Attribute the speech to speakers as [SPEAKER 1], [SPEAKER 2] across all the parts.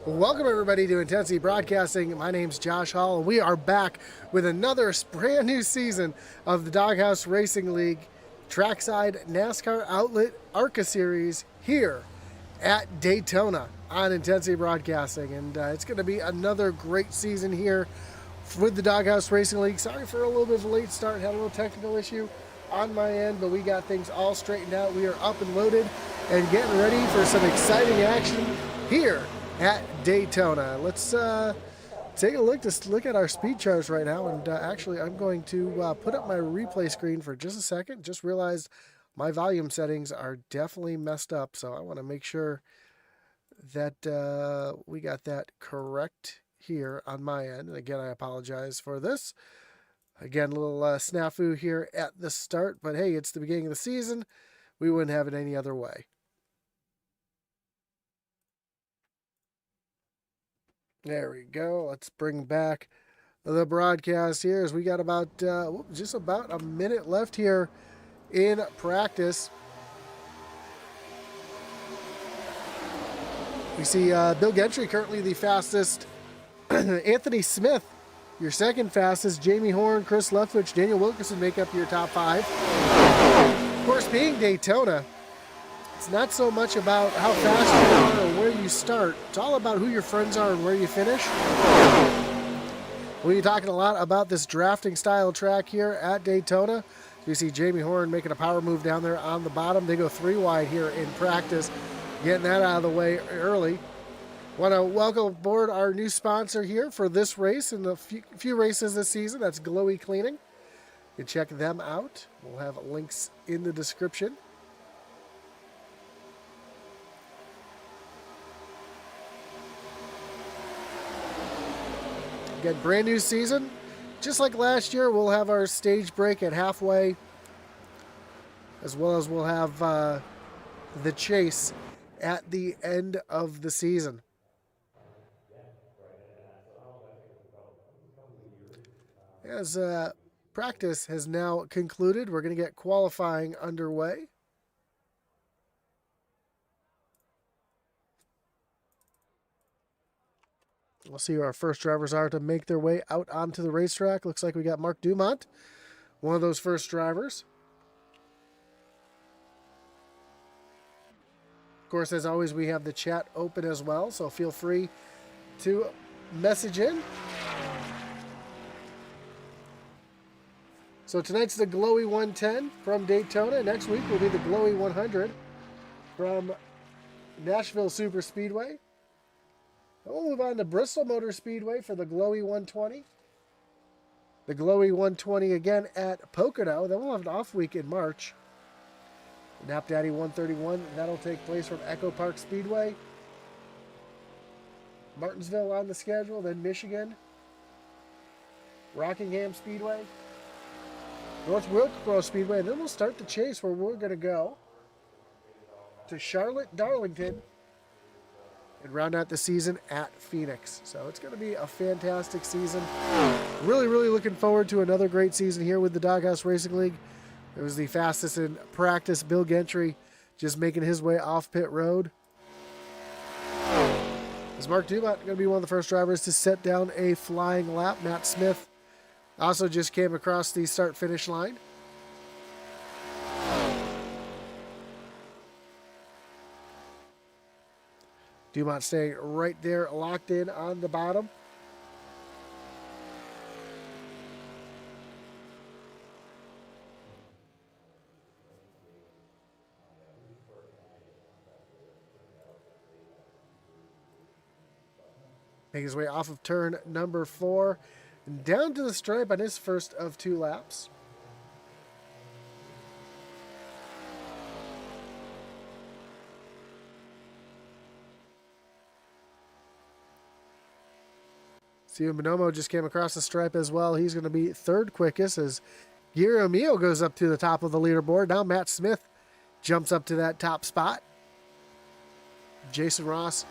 [SPEAKER 1] Welcome everybody to Intensity Broadcasting. My name's Josh Hall, and we are back with another brand new season of the Doghouse Racing League Trackside NASCAR Outlet ARCA Series here at Daytona on Intensity Broadcasting. And it's going to be another great season here with the Doghouse Racing League. Sorry for a little bit of a late start. Had a little technical issue on my end, but we got things all straightened out. We are up and loaded and getting ready for some exciting action here at Daytona. Let's take a look at our speed charts right now. And actually, I'm going to put up my replay screen for just a second. Just realized my volume settings are definitely messed up, so I want to make sure that we got that correct here on my end. And again, I apologize for this. Again, a little snafu here at the start, but hey, it's the beginning of the season. We wouldn't have it any other way. There we go. Let's bring back the broadcast here as we got about just about a minute left here in practice. We see Bill Gentry currently the fastest. Anthony Smith, your second fastest. Jamie Horn, Chris Leftwich, Daniel Wilkerson make up your top five. Of course, being Daytona, it's not so much about how fast you are or where you start. It's all about who your friends are and where you finish. We'll be talking a lot about this drafting style track here at Daytona. You see Jamie Horn making a power move down there on the bottom. They go 3 wide here in practice, getting that out of the way early. Want to welcome aboard our new sponsor here for this race and the few races this season. That's Glowy Cleaning. You can check them out. We'll have links in the description. Again, brand new season. Just like last year, we'll have our stage break at halfway, as well as we'll have the chase at the end of the season. As practice has now concluded, we're going to get qualifying underway. We'll see who our first drivers are to make their way out onto the racetrack. Looks like we got Mark Dumont, one of those first drivers. Of course, as always, we have the chat open as well, so feel free to message in. So tonight's the Glowy 110 from Daytona. Next week will be the Glowy 100 from Nashville Super Speedway. We'll move on to Bristol Motor Speedway for the Glowy 120. The Glowy 120 again at Pocono. Then we'll have an off week in March. Nap Daddy 131, that'll take place from Echo Park Speedway. Martinsville on the schedule, then Michigan. Rockingham Speedway. North Wilkesboro Speedway, and then we'll start the chase where we're going to go to Charlotte Darlington and round out the season at Phoenix. So it's going to be a fantastic season. Really, really looking forward to another great season here with the Doghouse Racing League. It was the fastest in practice. Bill Gentry just making his way off pit road. Is Mark Dumont going to be one of the first drivers to set down a flying lap? Matt Smith also just came across the start-finish line. Dumont staying right there, locked in on the bottom. Making his way off of turn number 4 and down to the stripe on his first of 2 laps. Steve Bonomo just came across the stripe as well. He's going to be third quickest as Guillermo Mio goes up to the top of the leaderboard. Now Matt Smith jumps up to that top spot. Jason Ross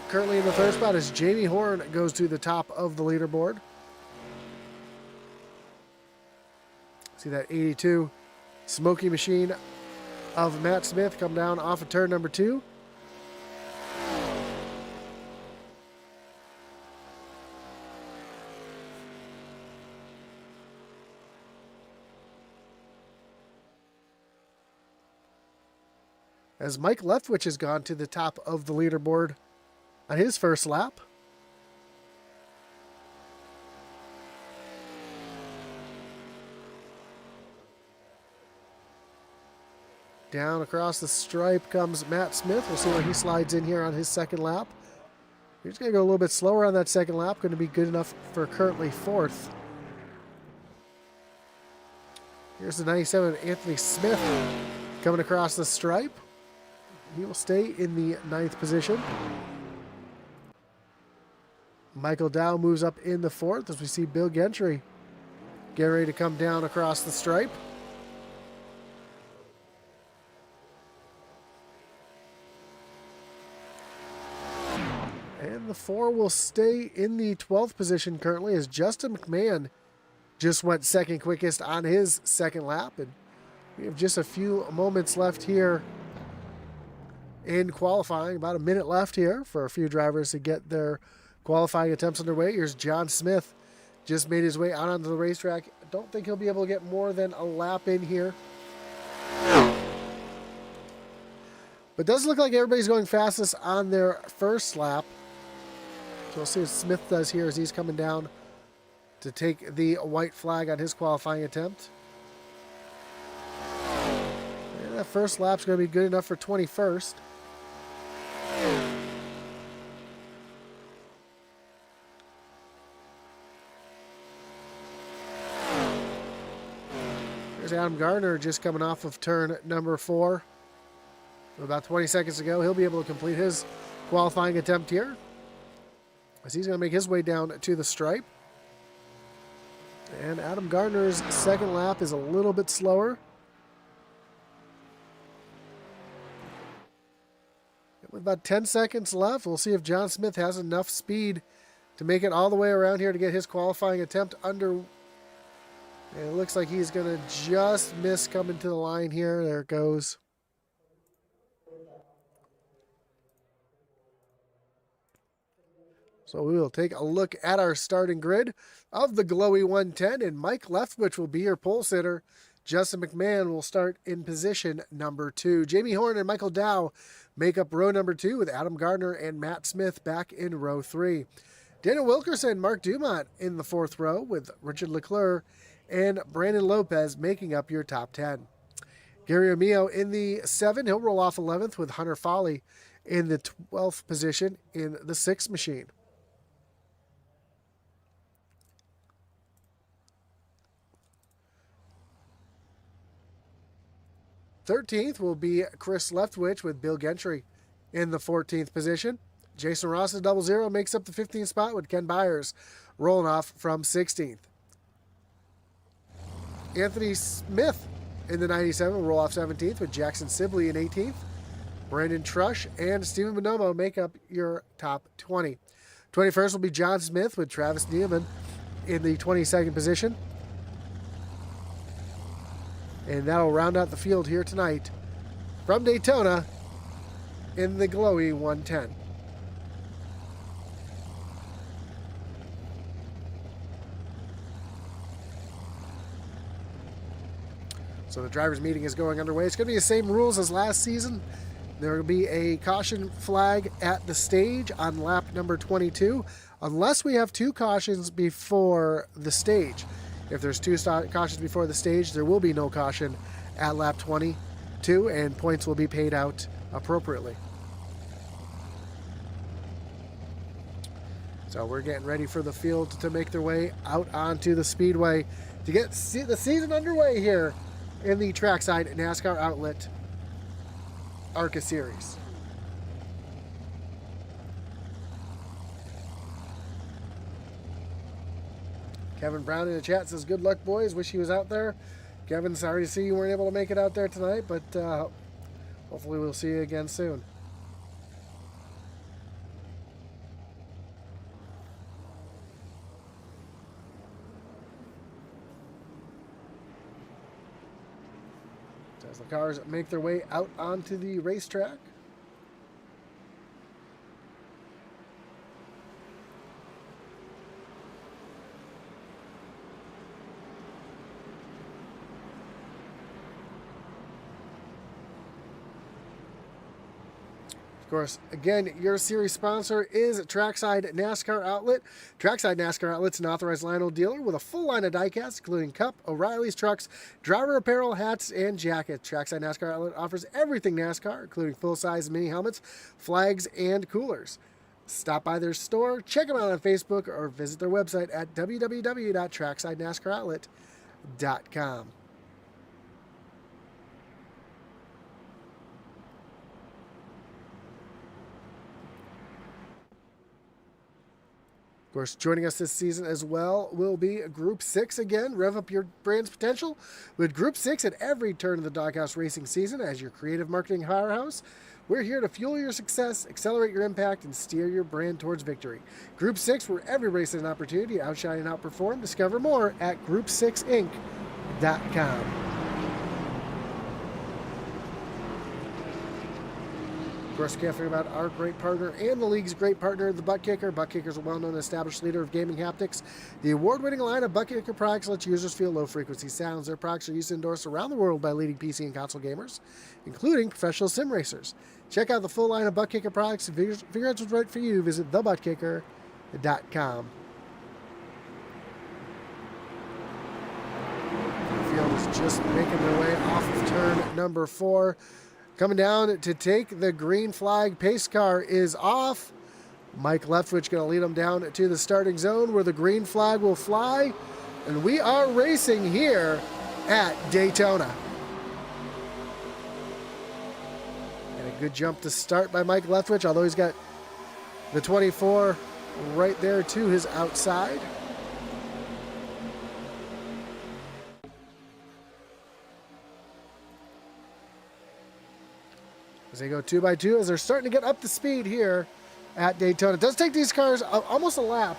[SPEAKER 1] currently in the third spot as Jamie Horn goes to the top of the leaderboard. See that 82 Smoky Machine of Matt Smith come down off of turn number 2. as Mike Leftwich has gone to the top of the leaderboard on his first lap. Down across the stripe comes Matt Smith. We'll see where he slides in here on his second lap. He's going to go a little bit slower on that second lap. Going to be good enough for currently fourth. Here's the 97, Anthony Smith, coming across the stripe. He will stay in the 9th position. Michael Dow moves up in the 4th as we see Bill Gentry getting ready to come down across the stripe. And the 4 will stay in the 12th position currently as Justin McMahon just went second quickest on his second lap. And we have just a few moments left here in qualifying. About a minute left here for a few drivers to get their qualifying attempts underway. Here's John Smith. Just made his way out onto the racetrack. I don't think he'll be able to get more than a lap in here. But it does look like everybody's going fastest on their first lap. So we'll see what Smith does here as he's coming down to take the white flag on his qualifying attempt. And that first lap's going to be good enough for 21st. There's Adam Gardner just coming off of turn number 4. About 20 seconds ago, he'll be able to complete his qualifying attempt here, as he's going to make his way down to the stripe. And Adam Gardner's second lap is a little bit slower. With about 10 seconds left, we'll see if John Smith has enough speed to make it all the way around here to get his qualifying attempt under. And it looks like he's going to just miss coming to the line here. There it goes. So we will take a look at our starting grid of the Glowy 110, and Mike Leftwich will be your pole sitter. Justin McMahon will start in position number 2. Jamie Horn and Michael Dow make up row number 2, with Adam Gardner and Matt Smith back in row 3. Daniel Wilkerson, Mark Dumont in the 4th row, with Richard Leclerc and Brandon Lopez making up your top 10. Gary Amio in the 7, he'll roll off 11th, with Hunter Foley in the 12th position in the 6 machine. 13th will be Chris Leftwich, with Bill Gentry in the 14th position. Jason Ross's 00 makes up the 15th spot, with Ken Byers rolling off from 16th. Anthony Smith in the 97 will roll off 17th, with Jackson Sibley in 18th. Brandon Trush and Stephen Bonomo make up your top 20. 21st will be John Smith, with Travis Neiman in the 22nd position. And that'll round out the field here tonight from Daytona in the Glowy 110. So the drivers' meeting is going underway. It's going to be the same rules as last season. There will be a caution flag at the stage on lap number 22, unless we have 2 cautions before the stage. If there's 2 cautions before the stage, there will be no caution at lap 22, and points will be paid out appropriately. So we're getting ready for the field to make their way out onto the speedway to get the season underway here in the Trackside NASCAR Outlet ARCA Series. Kevin Brown in the chat says, good luck, boys. Wish he was out there. Kevin, sorry to see you weren't able to make it out there tonight, but hopefully we'll see you again soon. As the cars make their way out onto the racetrack. Of course, again, your series sponsor is Trackside NASCAR Outlet. Trackside NASCAR Outlet's an authorized Lionel dealer with a full line of diecast, including Cup, O'Reilly's trucks, driver apparel, hats, and jackets. Trackside NASCAR Outlet offers everything NASCAR, including full-size mini helmets, flags, and coolers. Stop by their store, check them out on Facebook, or visit their website at www.tracksidenascaroutlet.com. Of course, joining us this season as well will be Group 6 again. Rev up your brand's potential with Group 6 at every turn of the Doghouse racing season as your creative marketing powerhouse. We're here to fuel your success, accelerate your impact, and steer your brand towards victory. Group 6, where every race is an opportunity to outshine and outperform. Discover more at group6inc.com. Of course, we can't forget about our great partner and the league's great partner, the Butt Kicker. Butt Kicker is a well-known established leader of gaming haptics. The award-winning line of Butt Kicker products lets users feel low-frequency sounds. Their products are used indoors around the world by leading PC and console gamers, including professional sim racers. Check out the full line of Butt Kicker products and figure out what's right for you. Visit thebuttkicker.com. The field is just making their way off of turn number 4. Coming down to take the green flag. Pace car is off. Mike Leftwich going to lead them down to the starting zone where the green flag will fly. And we are racing here at Daytona. And a good jump to start by Mike Leftwich, although he's got the 24 right there to his outside. As they go 2 by 2, as they're starting to get up to speed here at Daytona. It does take these cars almost a lap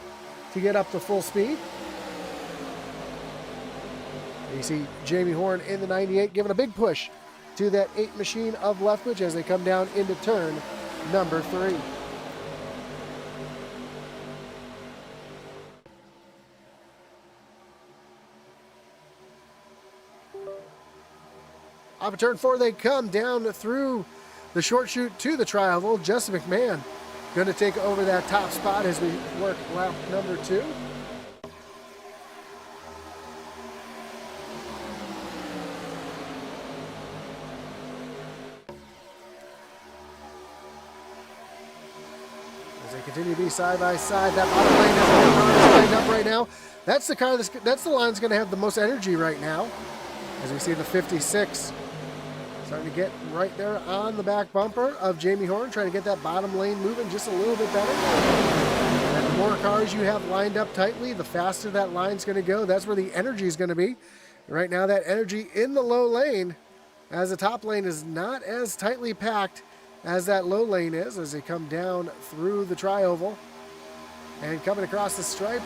[SPEAKER 1] to get up to full speed. You see Jamie Horn in the 98 giving a big push to that 8 machine of Leftwich as they come down into turn number 3. Off of turn 4, they come down through the short chute to the tri-oval. Justin McMahon going to take over that top spot as we work lap number 2. As they continue to be side by side, that bottom lane is lined up right now. That's the car that's the line that's going to have the most energy right now. As we see the 56 starting to get right there on the back bumper of Jamie Horn, trying to get that bottom lane moving just a little bit better. And the more cars you have lined up tightly, the faster that line's going to go. That's where the energy is going to be. Right now, that energy in the low lane, as the top lane is not as tightly packed as that low lane is, as they come down through the tri-oval. And coming across the stripe,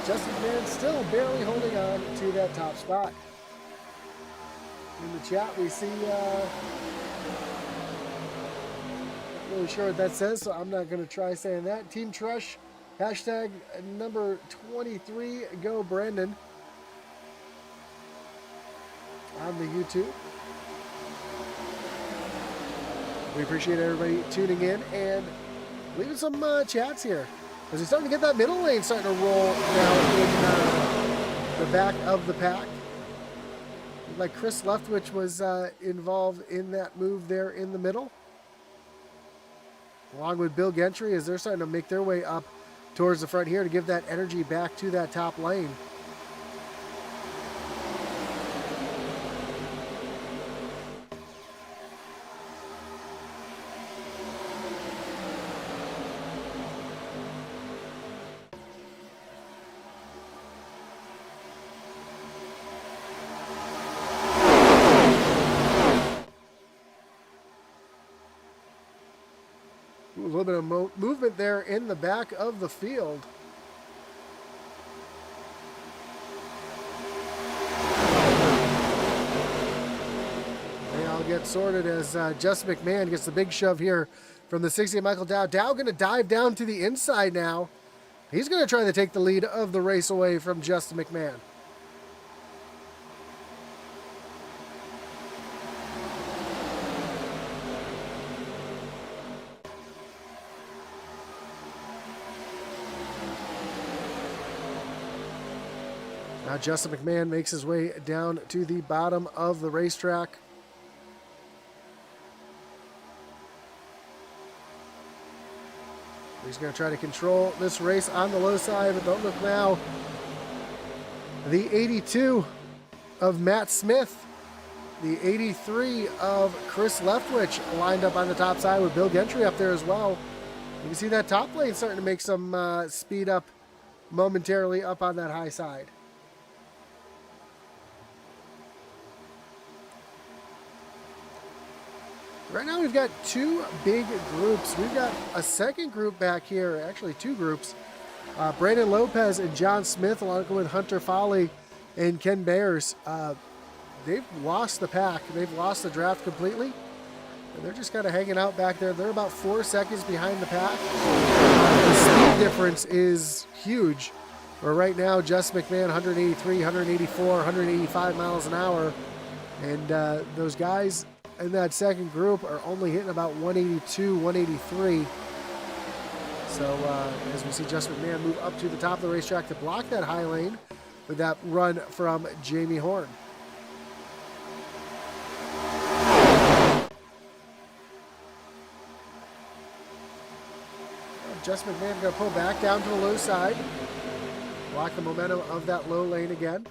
[SPEAKER 1] Justin McMahon still barely holding on to that top spot. In the chat, we see, not really sure what that says, so I'm not going to try saying that. Team Trush, hashtag number 23, go Brandon, on the YouTube. We appreciate everybody tuning in and leaving some chats here. As we're starting to get that middle lane starting to roll now in the back of the pack. Like Chris Leftwich was involved in that move there in the middle. Along with Bill Gentry as they're starting to make their way up towards the front here to give that energy back to that top lane. A little bit of movement there in the back of the field. They all get sorted as Justin McMahon gets the big shove here from the 60 Michael Dow. Dow going to dive down to the inside now. He's going to try to take the lead of the race away from Justin McMahon. Now Justin McMahon makes his way down to the bottom of the racetrack. He's going to try to control this race on the low side, but don't look now. The 82 of Matt Smith, the 83 of Chris Leftwich lined up on the top side with Bill Gentry up there as well. You can see that top lane starting to make some speed up momentarily up on that high side. Right now we've got two big groups. We've got a second group back here, actually two groups. Brandon Lopez and John Smith, along with Hunter Foley and Ken Bears. They've lost the pack. They've lost the draft completely. And they're just kind of hanging out back there. They're about 4 seconds behind the pack. The speed difference is huge. Where right now, Justin McMahon, 183, 184, 185 miles an hour. And those guys in that second group are only hitting about 182, 183. So as we see Justin McMahon move up to the top of the racetrack to block that high lane with that run from Jamie Horn. Justin McMahon going to pull back down to the low side, block the momentum of that low lane again.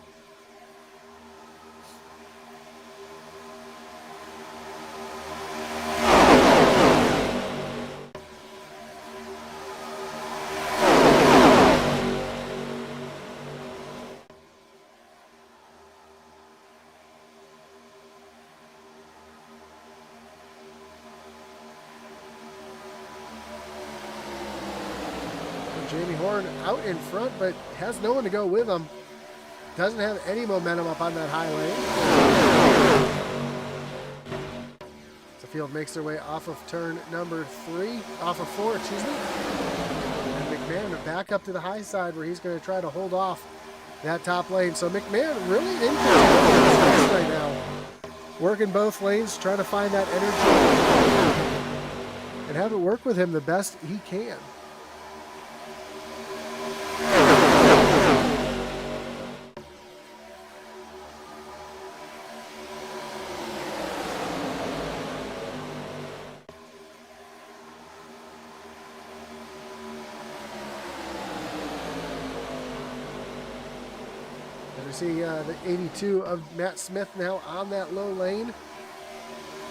[SPEAKER 1] Jamie Horn out in front, but has no one to go with him. Doesn't have any momentum up on that high lane. The field makes their way off of turn number 4, excuse me. And McMahon back up to the high side where he's going to try to hold off that top lane. So McMahon really in control of this race right now. Working both lanes, trying to find that energy and have it work with him the best he can. See the 82 of Matt Smith now on that low lane.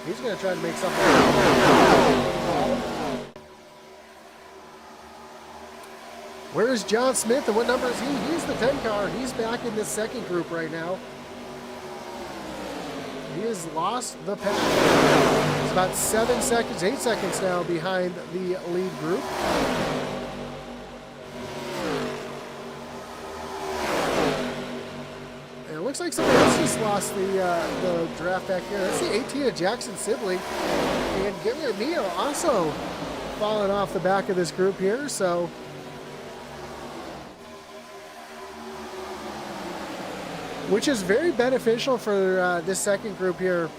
[SPEAKER 1] He's going to try to make something. Where is John Smith and what number is he? He's the 10 car. He's back in this second group right now. He has lost the pack. He's about 7 seconds, 8 seconds now behind the lead group. Looks like somebody else just lost the draft back here. That's the 18 of Jackson Sibley. And Gary Neal also falling off the back of this group here. So which is very beneficial for this second group here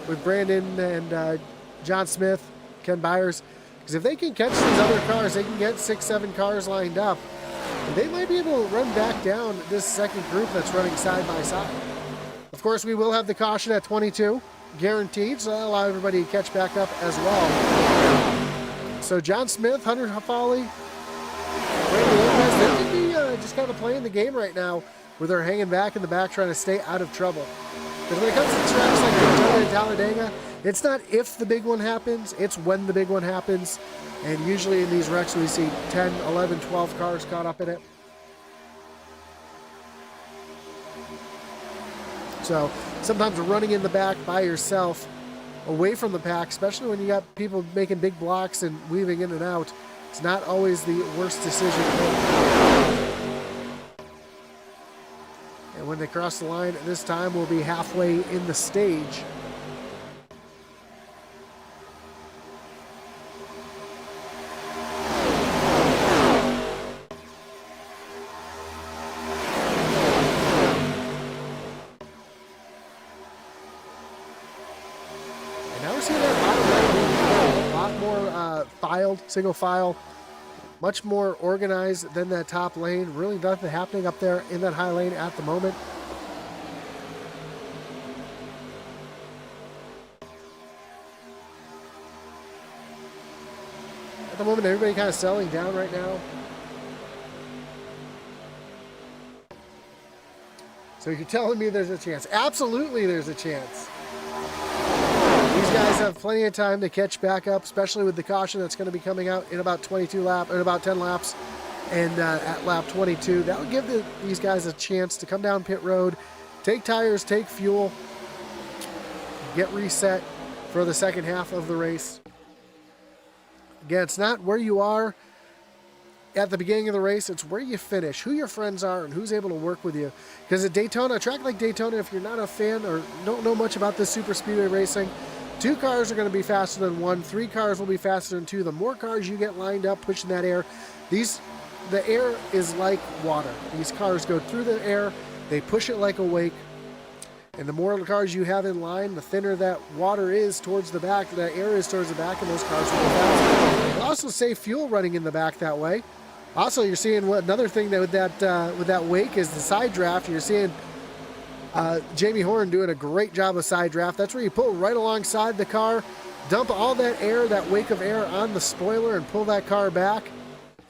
[SPEAKER 1] with Brandon and John Smith, Ken Byers. Because if they can catch these other cars, they can get 6, 7 cars lined up. They might be able to run back down this second group that's running side by side. Of course, we will have the caution at 22, guaranteed, so that'll allow everybody to catch back up as well. So John Smith, Hunter Foley, Brandon Lopez, they could be just kind of playing the game right now where they're hanging back in the back trying to stay out of trouble. Because when it comes to tracks like Daytona and Talladega, it's not if the big one happens, it's when the big one happens. And usually in these wrecks, we see 10, 11, 12 cars caught up in it. So sometimes running in the back by yourself, away from the pack, especially when you got people making big blocks and weaving in and out, it's not always the worst decision to make. And when they cross the line this time, we'll be halfway in the stage. Single file, much more organized than that top lane. Really nothing happening up there in that high lane at the moment. At the moment, everybody kind of settling down right now. So you're telling me there's a chance? Absolutely there's a chance. These guys have plenty of time to catch back up, especially with the caution that's going to be coming out in about 10 laps, and at lap 22. That'll give these guys a chance to come down pit road, take tires, take fuel, get reset for the second half of the race. Again, it's not where you are at the beginning of the race, it's where you finish, who your friends are, and who's able to work with you. Because at Daytona, a track like Daytona, if you're not a fan or don't know much about this super speedway racing, 2 cars are going to be faster than 1, 3 cars will be faster than 2. The more cars you get lined up pushing that air, the air is like water. These cars go through the air, they push it like a wake, and the more cars you have in line, the thinner that water is towards the back, the air is towards the back, and those cars will go faster. It'll also save fuel running in the back that way. Also, you're seeing another thing that with that wake is the side draft. You're seeing Jamie Horn doing a great job of side draft. That's where you pull right alongside the car, dump all that air, that wake of air on the spoiler, and pull that car back.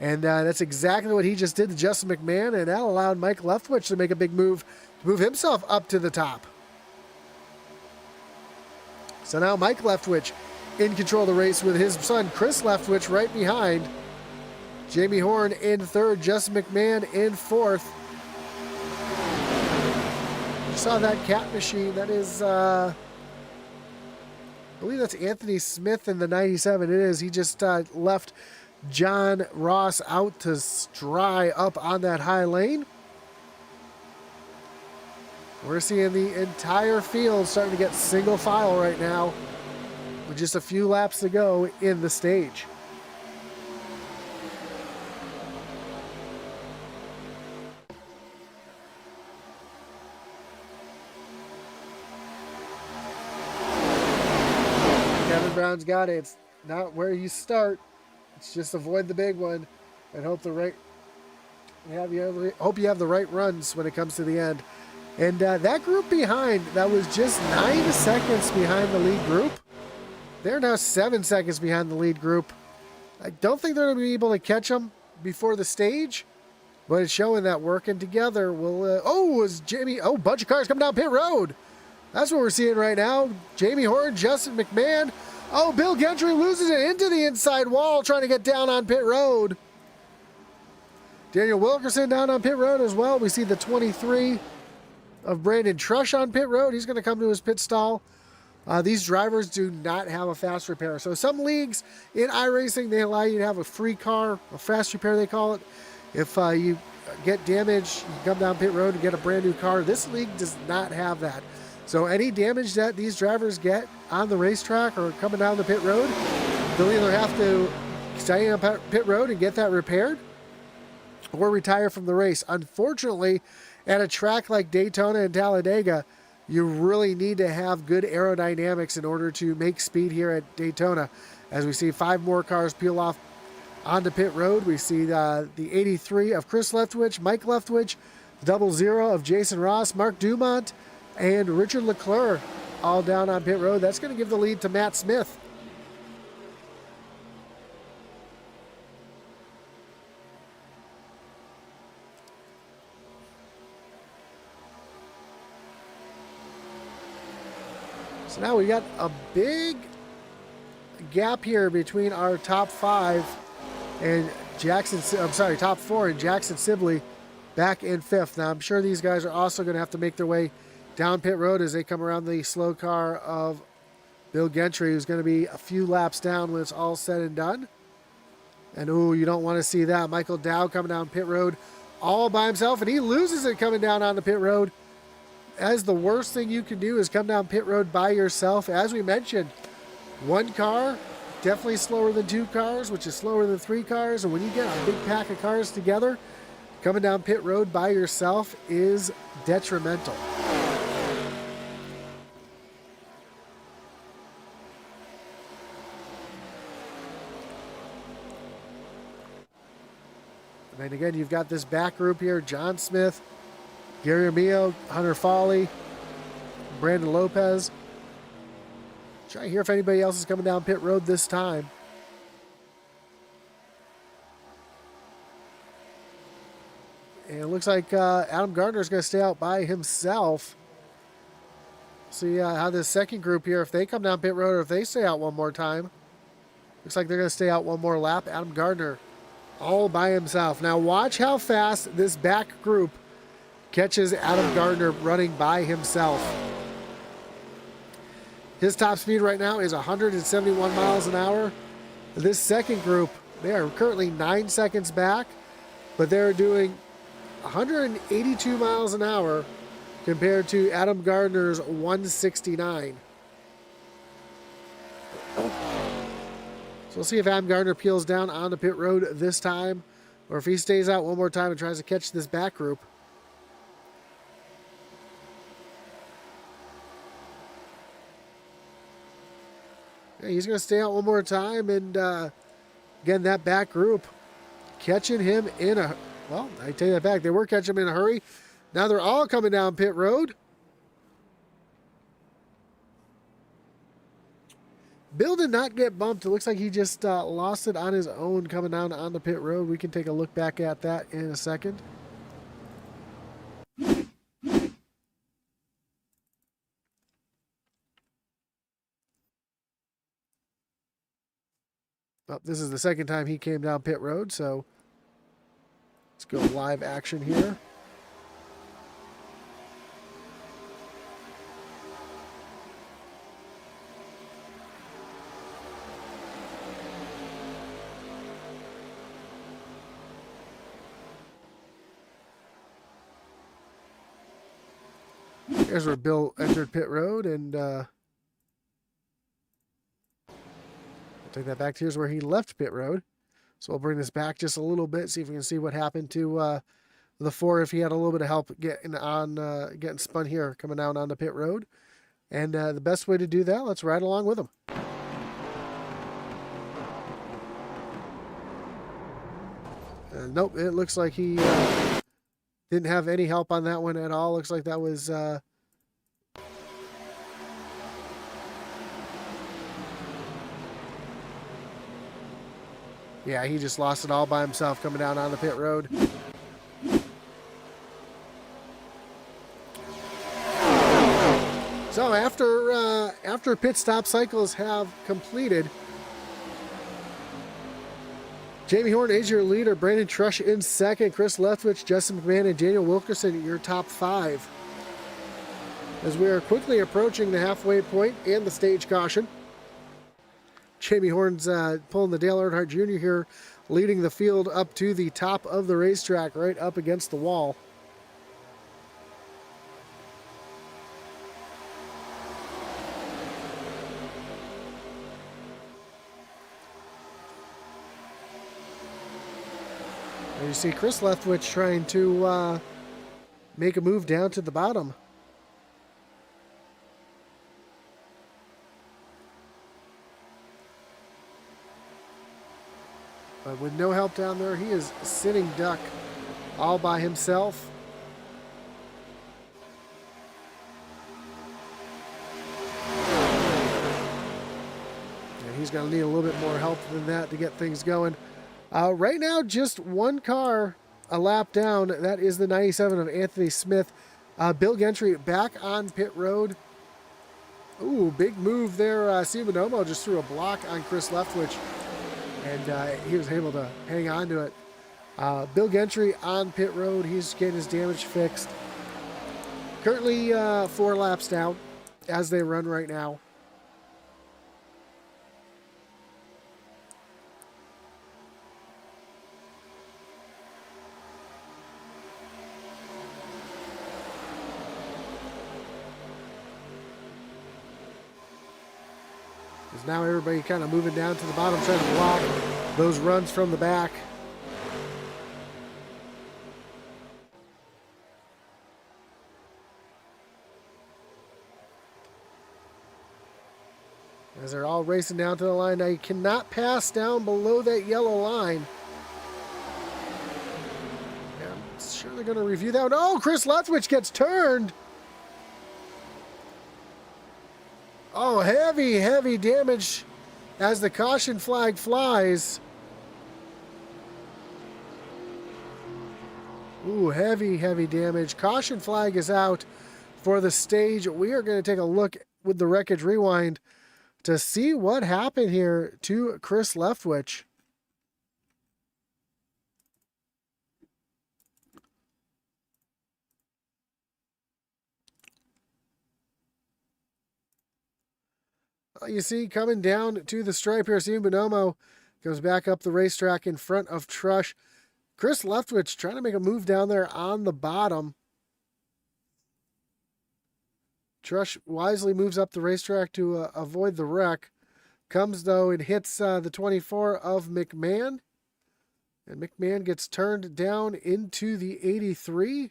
[SPEAKER 1] And that's exactly what he just did to Justin McMahon, and that allowed Mike Leftwich to make a big move to move himself up to the top. So now Mike Leftwich in control of the race with his son Chris Leftwich right behind. Jamie Horn in third, Justin McMahon in fourth. You saw that cat machine. That is, I believe that's Anthony Smith in the 97. It is. He just left John Ross out to dry up on that high lane. We're seeing the entire field starting to get single file right now with just a few laps to go in the stage. Kevin Brown's got it. It's not where you start. It's just avoid the big one and hope hope you have the right runs when it comes to the end. And that group behind, that was just 9 seconds behind the lead group. They're now 7 seconds behind the lead group. I don't think they're going to be able to catch them before the stage, but it's showing that working together will... bunch of cars coming down pit road. That's what we're seeing right now. Jamie Horn, Justin McMahon. Oh, Bill Gentry loses it into the inside wall trying to get down on pit road. Daniel Wilkerson down on pit road as well. We see the 23 of Brandon Trush on pit road. He's going to come to his pit stall. These drivers do not have a fast repair. So some leagues in iRacing, they allow you to have a free car, a fast repair they call it. If you get damaged, you come down pit road and get a brand new car. This league does not have that. So any damage that these drivers get on the racetrack or coming down the pit road, they'll either have to stay on pit road and get that repaired or retire from the race. Unfortunately, at a track like Daytona and Talladega, you really need to have good aerodynamics in order to make speed here at Daytona. As we see 5 more cars peel off onto pit road, we see the 83 of Chris Leftwich, Mike Leftwich, 00 of Jason Ross, Mark Dumont, and Richard Leclerc all down on pit road. That's going to give the lead to Matt Smith. So now we got a big gap here between our top 5 and top 4 and Jackson Sibley back in 5th. Now I'm sure these guys are also going to have to make their way down pit road as they come around the slow car of Bill Gentry, who's going to be a few laps down when it's all said and done. And you don't want to see that. Michael Dow coming down pit road all by himself, and he loses it coming down on the pit road. As the worst thing you can do is come down pit road by yourself. As we mentioned, 1 car, definitely slower than 2 cars, which is slower than 3 cars. And when you get a big pack of cars together, coming down pit road by yourself is detrimental. And then again, you've got this back group here: John Smith, Gary Armillo, Hunter Foley, Brandon Lopez. Try to hear if anybody else is coming down pit road this time. And it looks like Adam Gardner is going to stay out by himself. See how this second group here, if they come down pit road or if they stay out one more time. Looks like they're going to stay out one more lap. Adam Gardner all by himself. Now watch how fast this back group catches Adam Gardner running by himself. His top speed right now is 171 miles an hour. This second group, they are currently 9 seconds back, but they're doing 182 miles an hour compared to Adam Gardner's 169. So we'll see if Adam Gardner peels down on the pit road this time, or if he stays out one more time and tries to catch this back group. Yeah, he's going to stay out one more time, and again, that back group catching him in a... Well, I take that back. They were catching him in a hurry. Now they're all coming down pit road. Bill did not get bumped. It looks like he just lost it on his own coming down on the pit road. We can take a look back at that in a second. Oh, this is the second time he came down pit road, so let's go live action here. Here's where Bill entered pit road, and I'll take that back. Here's where he left pit road. So we'll bring this back just a little bit, see if we can see what happened to the four, if he had a little bit of help getting spun here, coming down on the pit road. And the best way to do that, let's ride along with him. Nope, it looks like he didn't have any help on that one at all. Looks like that was... yeah, he just lost it all by himself coming down on the pit road. So after pit stop cycles have completed, Jamie Horn is your leader. Brandon Trush in second. Chris Lethwich, Justin McMahon, and Daniel Wilkerson, your top five. As we are quickly approaching the halfway point and the stage caution. Jamie Horn's pulling the Dale Earnhardt Jr. here, leading the field up to the top of the racetrack, right up against the wall. And you see Chris Lethwich trying to make a move down to the bottom. But with no help down there, he is sitting duck all by himself. And he's going to need a little bit more help than that to get things going. Right now, just one car a lap down. That is the 97 of Anthony Smith. Bill Gentry back on pit road. Ooh, big move there. Steve Bonomo just threw a block on Chris Lethwich. And he was able to hang on to it. Bill Gentry on pit road. He's getting his damage fixed. Currently 4 laps down as they run right now. Now everybody kind of moving down to the bottom, trying to block those runs from the back. As they're all racing down to the line. Now you cannot pass down below that yellow line. sure they're going to review that one. Oh, Chris Leftwich gets turned. Oh, heavy, heavy damage as the caution flag flies. Ooh, heavy, heavy damage. Caution flag is out for the stage. We are going to take a look with the Wreckage Rewind to see what happened here to Chris Leftwich. You see, coming down to the stripe here, Steven Bonomo goes back up the racetrack in front of Trush. Chris Leftwich trying to make a move down there on the bottom. Trush wisely moves up the racetrack to avoid the wreck. Comes, though, and hits the 24 of McMahon. And McMahon gets turned down into the 83.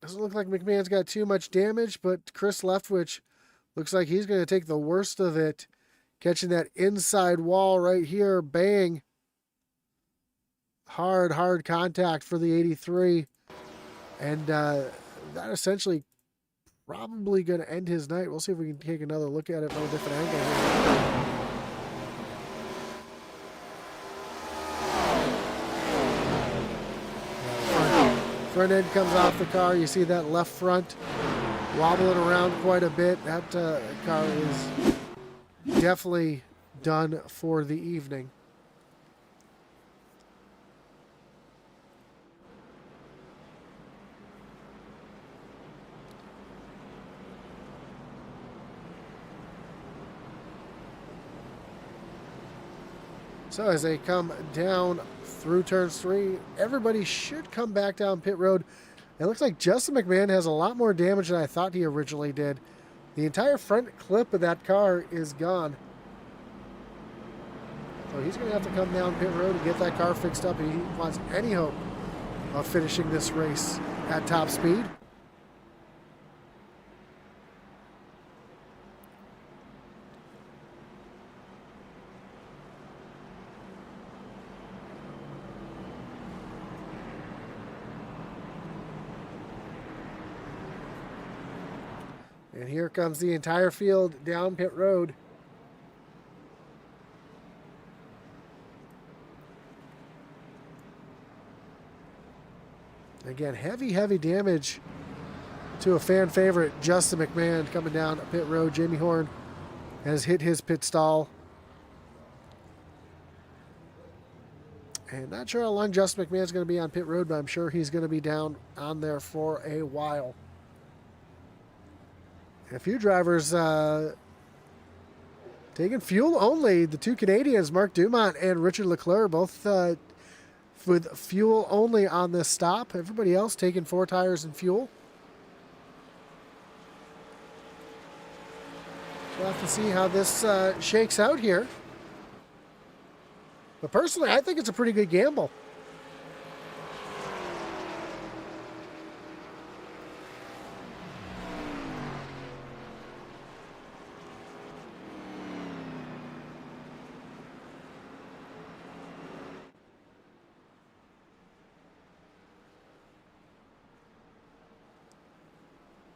[SPEAKER 1] Doesn't look like McMahon's got too much damage, but Chris Leftwich looks like he's going to take the worst of it. Catching that inside wall right here. Bang. Hard, hard contact for the 83. And that essentially probably going to end his night. We'll see if we can take another look at it from a different angle here. Front end comes off the car. You see that left front wobbling around quite a bit. That car is definitely done for the evening. So as they come down through turns 3, everybody should come back down pit road. It looks like Justin McMahon has a lot more damage than I thought he originally did. The entire front clip of that car is gone. So he's going to have to come down pit road and get that car fixed up if he wants any hope of finishing this race at top speed. And here comes the entire field down pit road. Again, heavy, heavy damage to a fan favorite, Justin McMahon, coming down pit road. Jamie Horn has hit his pit stall. And not sure how long Justin McMahon's going to be on pit road, but I'm sure he's going to be down on there for a while. A few drivers taking fuel only. The two Canadians, Mark Dumont and Richard Leclerc, both with fuel only on this stop. Everybody else taking 4 tires and fuel. We'll have to see how this shakes out here. But personally, I think it's a pretty good gamble.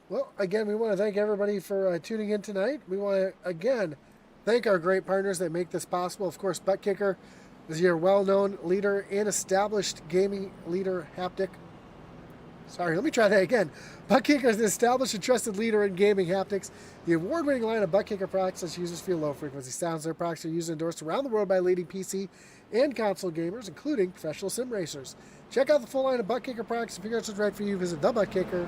[SPEAKER 1] Well, again, we want to thank everybody for tuning in tonight. We want to, again, thank our great partners that make this possible. Of course, Butt Kicker is your well-known leader and established gaming leader, haptic. Sorry, let me try that again. Butt Kicker is an established and trusted leader in gaming haptics. The award-winning line of Butt Kicker products lets users feel low-frequency sounds. Their products are used and endorsed around the world by leading PC and console gamers, including professional sim racers. Check out the full line of Butt Kicker products and figure out what's right for you. Visit thebuttkicker.com.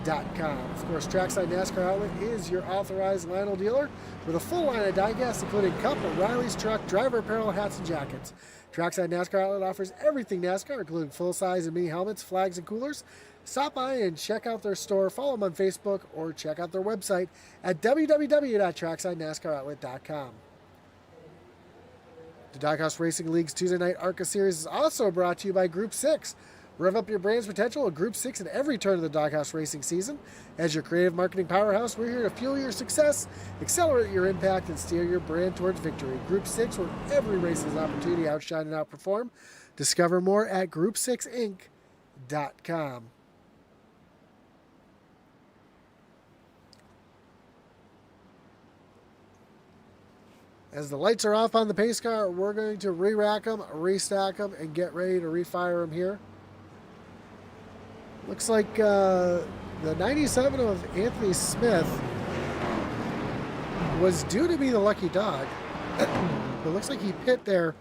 [SPEAKER 1] Of course, Trackside NASCAR Outlet is your authorized Lionel dealer with a full line of Diecast, including Cup, O'Reilly's truck, driver apparel, hats, and jackets. Trackside NASCAR Outlet offers everything NASCAR, including full-size and mini helmets, flags, and coolers. Stop by and check out their store, follow them on Facebook, or check out their website at www.tracksidenascaroutlet.com. The Doghouse Racing League's Tuesday night ARCA series is also brought to you by Group 6, Rev up your brand's potential with Group 6 in every turn of the Doghouse racing season. As your creative marketing powerhouse, we're here to fuel your success, accelerate your impact, and steer your brand towards victory. Group 6, where every race is an opportunity to outshine and outperform. Discover more at group6inc.com. As the lights are off on the pace car, we're going to re-rack them, restack them, and get ready to refire them here. Looks like the 97 of Anthony Smith was due to be the lucky dog. But looks like he pit there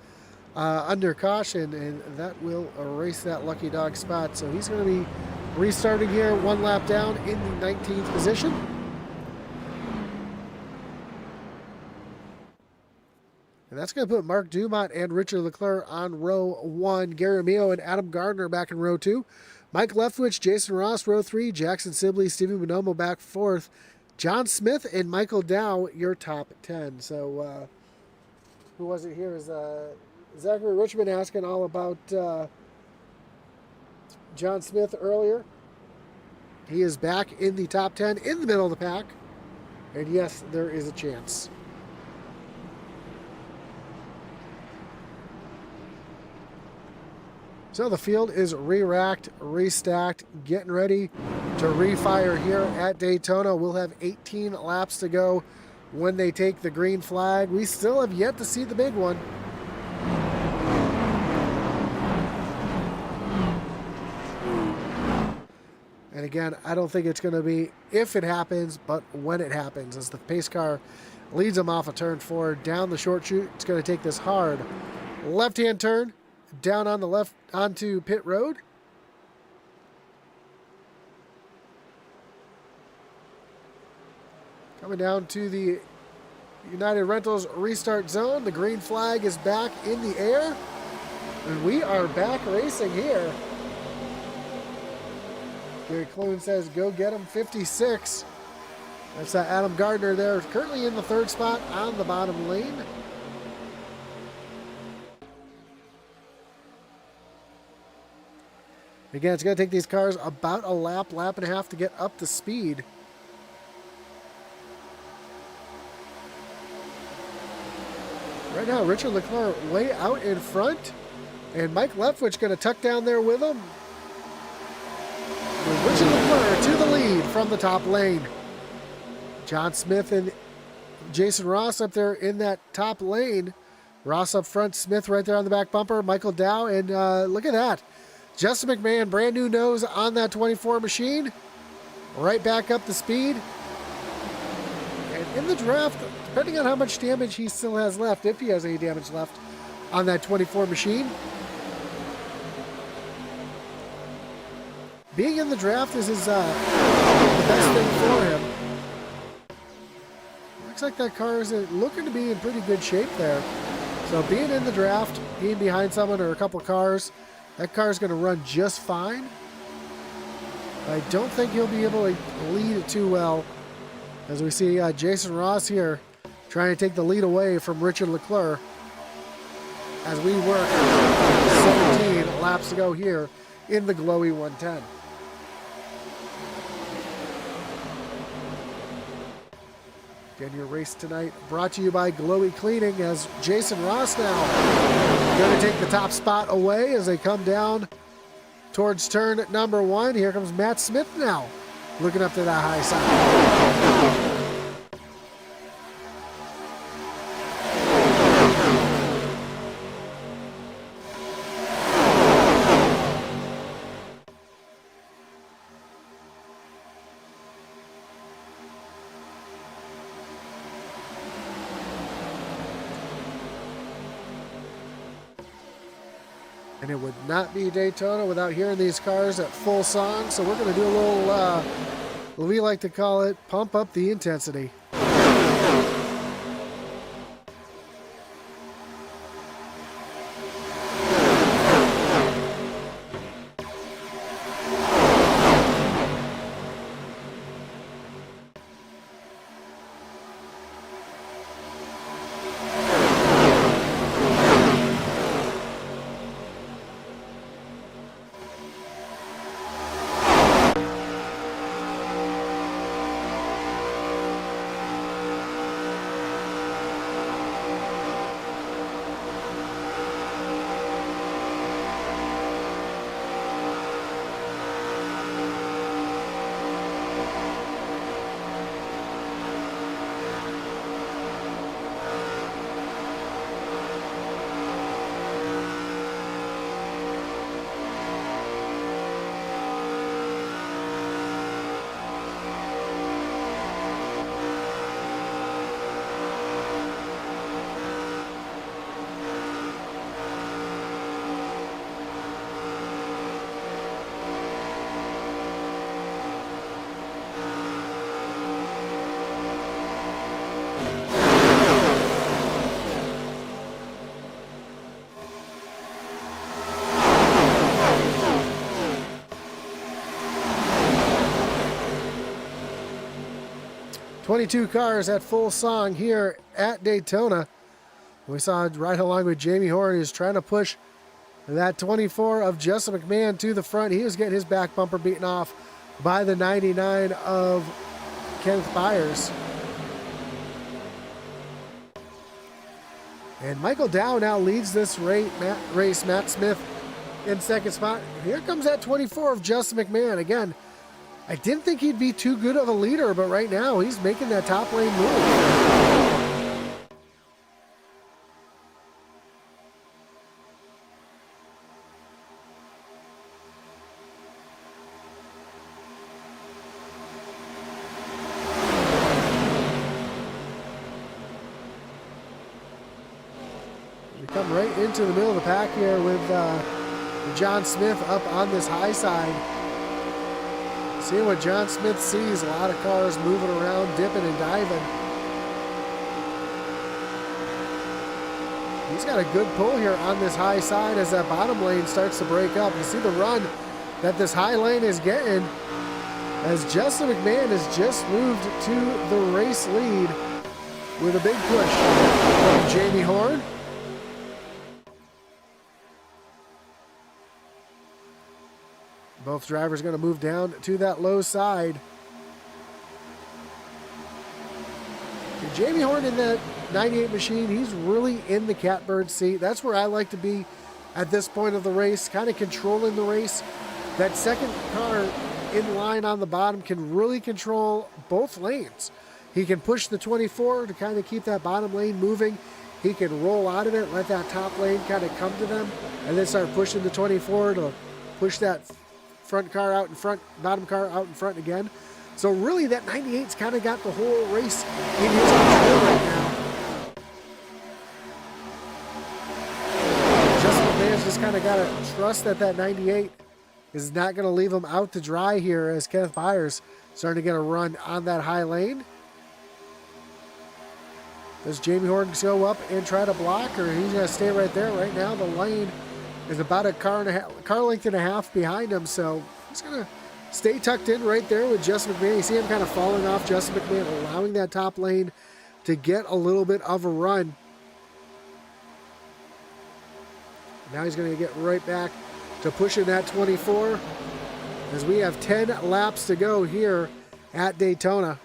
[SPEAKER 1] under caution, and that will erase that lucky dog spot. So he's going to be restarting here, one lap down in the 19th position. And that's going to put Mark Dumont and Richard Leclerc on row 1. Gary Mio and Adam Gardner back in row 2. Mike Leftwich, Jason Ross, row 3. Jackson Sibley, Stevie Bonomo back 4th. John Smith and Michael Dow, your top 10. So, who was it here? Is Zachary Richmond asking all about John Smith earlier. He is back in the top 10, in the middle of the pack. And yes, there is a chance. So the field is re-racked, restacked, getting ready to refire here at Daytona. We'll have 18 laps to go when they take the green flag. We still have yet to see the big one. And again, I don't think it's going to be if it happens, but when it happens. As the pace car leads them off of turn 4 down the short chute, it's going to take this hard left-hand turn down on the left onto pit road. Coming down to the United Rentals restart zone. The green flag is back in the air. And we are back racing here. Gary Clune says, go get him, 56. That's Adam Gardner there, currently in the 3rd spot on the bottom lane. Again, it's going to take these cars about a lap and a half to get up to speed. Right now, Richard Leclerc way out in front. And Mike Leftwich going to tuck down there with him. With Richard Leclerc to the lead from the top lane. John Smith and Jason Ross up there in that top lane. Ross up front, Smith right there on the back bumper. Michael Dow, and look at that. Justin McMahon, brand new nose on that 24 machine. Right back up to speed. And in the draft, depending on how much damage he still has left, if he has any damage left on that 24 machine, being in the draft is the best thing for him. Looks like that car is looking to be in pretty good shape there. So being in the draft, being behind someone or a couple cars, that car is going to run just fine. I don't think he'll be able to lead it too well. As we see Jason Ross here trying to take the lead away from Richard Leclerc as we work 17 laps to go here in the Glowy 110. Again, your race tonight brought to you by Glowy Cleaning, as Jason Ross now going to take the top spot away as they come down towards turn number 1. Here comes Matt Smith now, looking up to that high side. And it would not be Daytona without hearing these cars at full song. So we're going to do a little, we like to call it, pump up the intensity. 22 cars at full song here at Daytona. We saw right along with Jamie Horn, who's trying to push that 24 of Justin McMahon to the front. He was getting his back bumper beaten off by the 99 of Kenneth Byers. And Michael Dow now leads this race. Matt Smith in second spot. Here comes that 24 of Justin McMahon. Again, I didn't think he'd be too good of a leader, but right now he's making that top lane move. We come right into the middle of the pack here with John Smith up on this high side. Seeing what John Smith sees, a lot of cars moving around, dipping and diving. He's got a good pull here on this high side as that bottom lane starts to break up. You see the run that this high lane is getting as Justin McMahon has just moved to the race lead with a big push from Jamie Horn. Both drivers going to move down to that low side. And Jamie Horn in that 98 machine, he's really in the catbird seat. That's where I like to be at this point of the race, kind of controlling the race. That second car in line on the bottom can really control both lanes. He can push the 24 to kind of keep that bottom lane moving. He can roll out of it, let that top lane kind of come to them, and then start pushing the 24 to push that front car out in front, bottom car out in front again. So really that 98's kind of got the whole race in his control right now. Justin McMahon's just kind of got to trust that that 98 is not going to leave him out to dry here as Kenneth Byers starting to get a run on that high lane. Does Jamie Horn go up and try to block, or he's going to stay right there? Right now the lane is about a car length and a half behind him, so he's going to stay tucked in right there with Justin McMahon. You see him kind of falling off Justin McMahon, allowing that top lane to get a little bit of a run. Now he's going to get right back to pushing that 24 as we have 10 laps to go here at Daytona.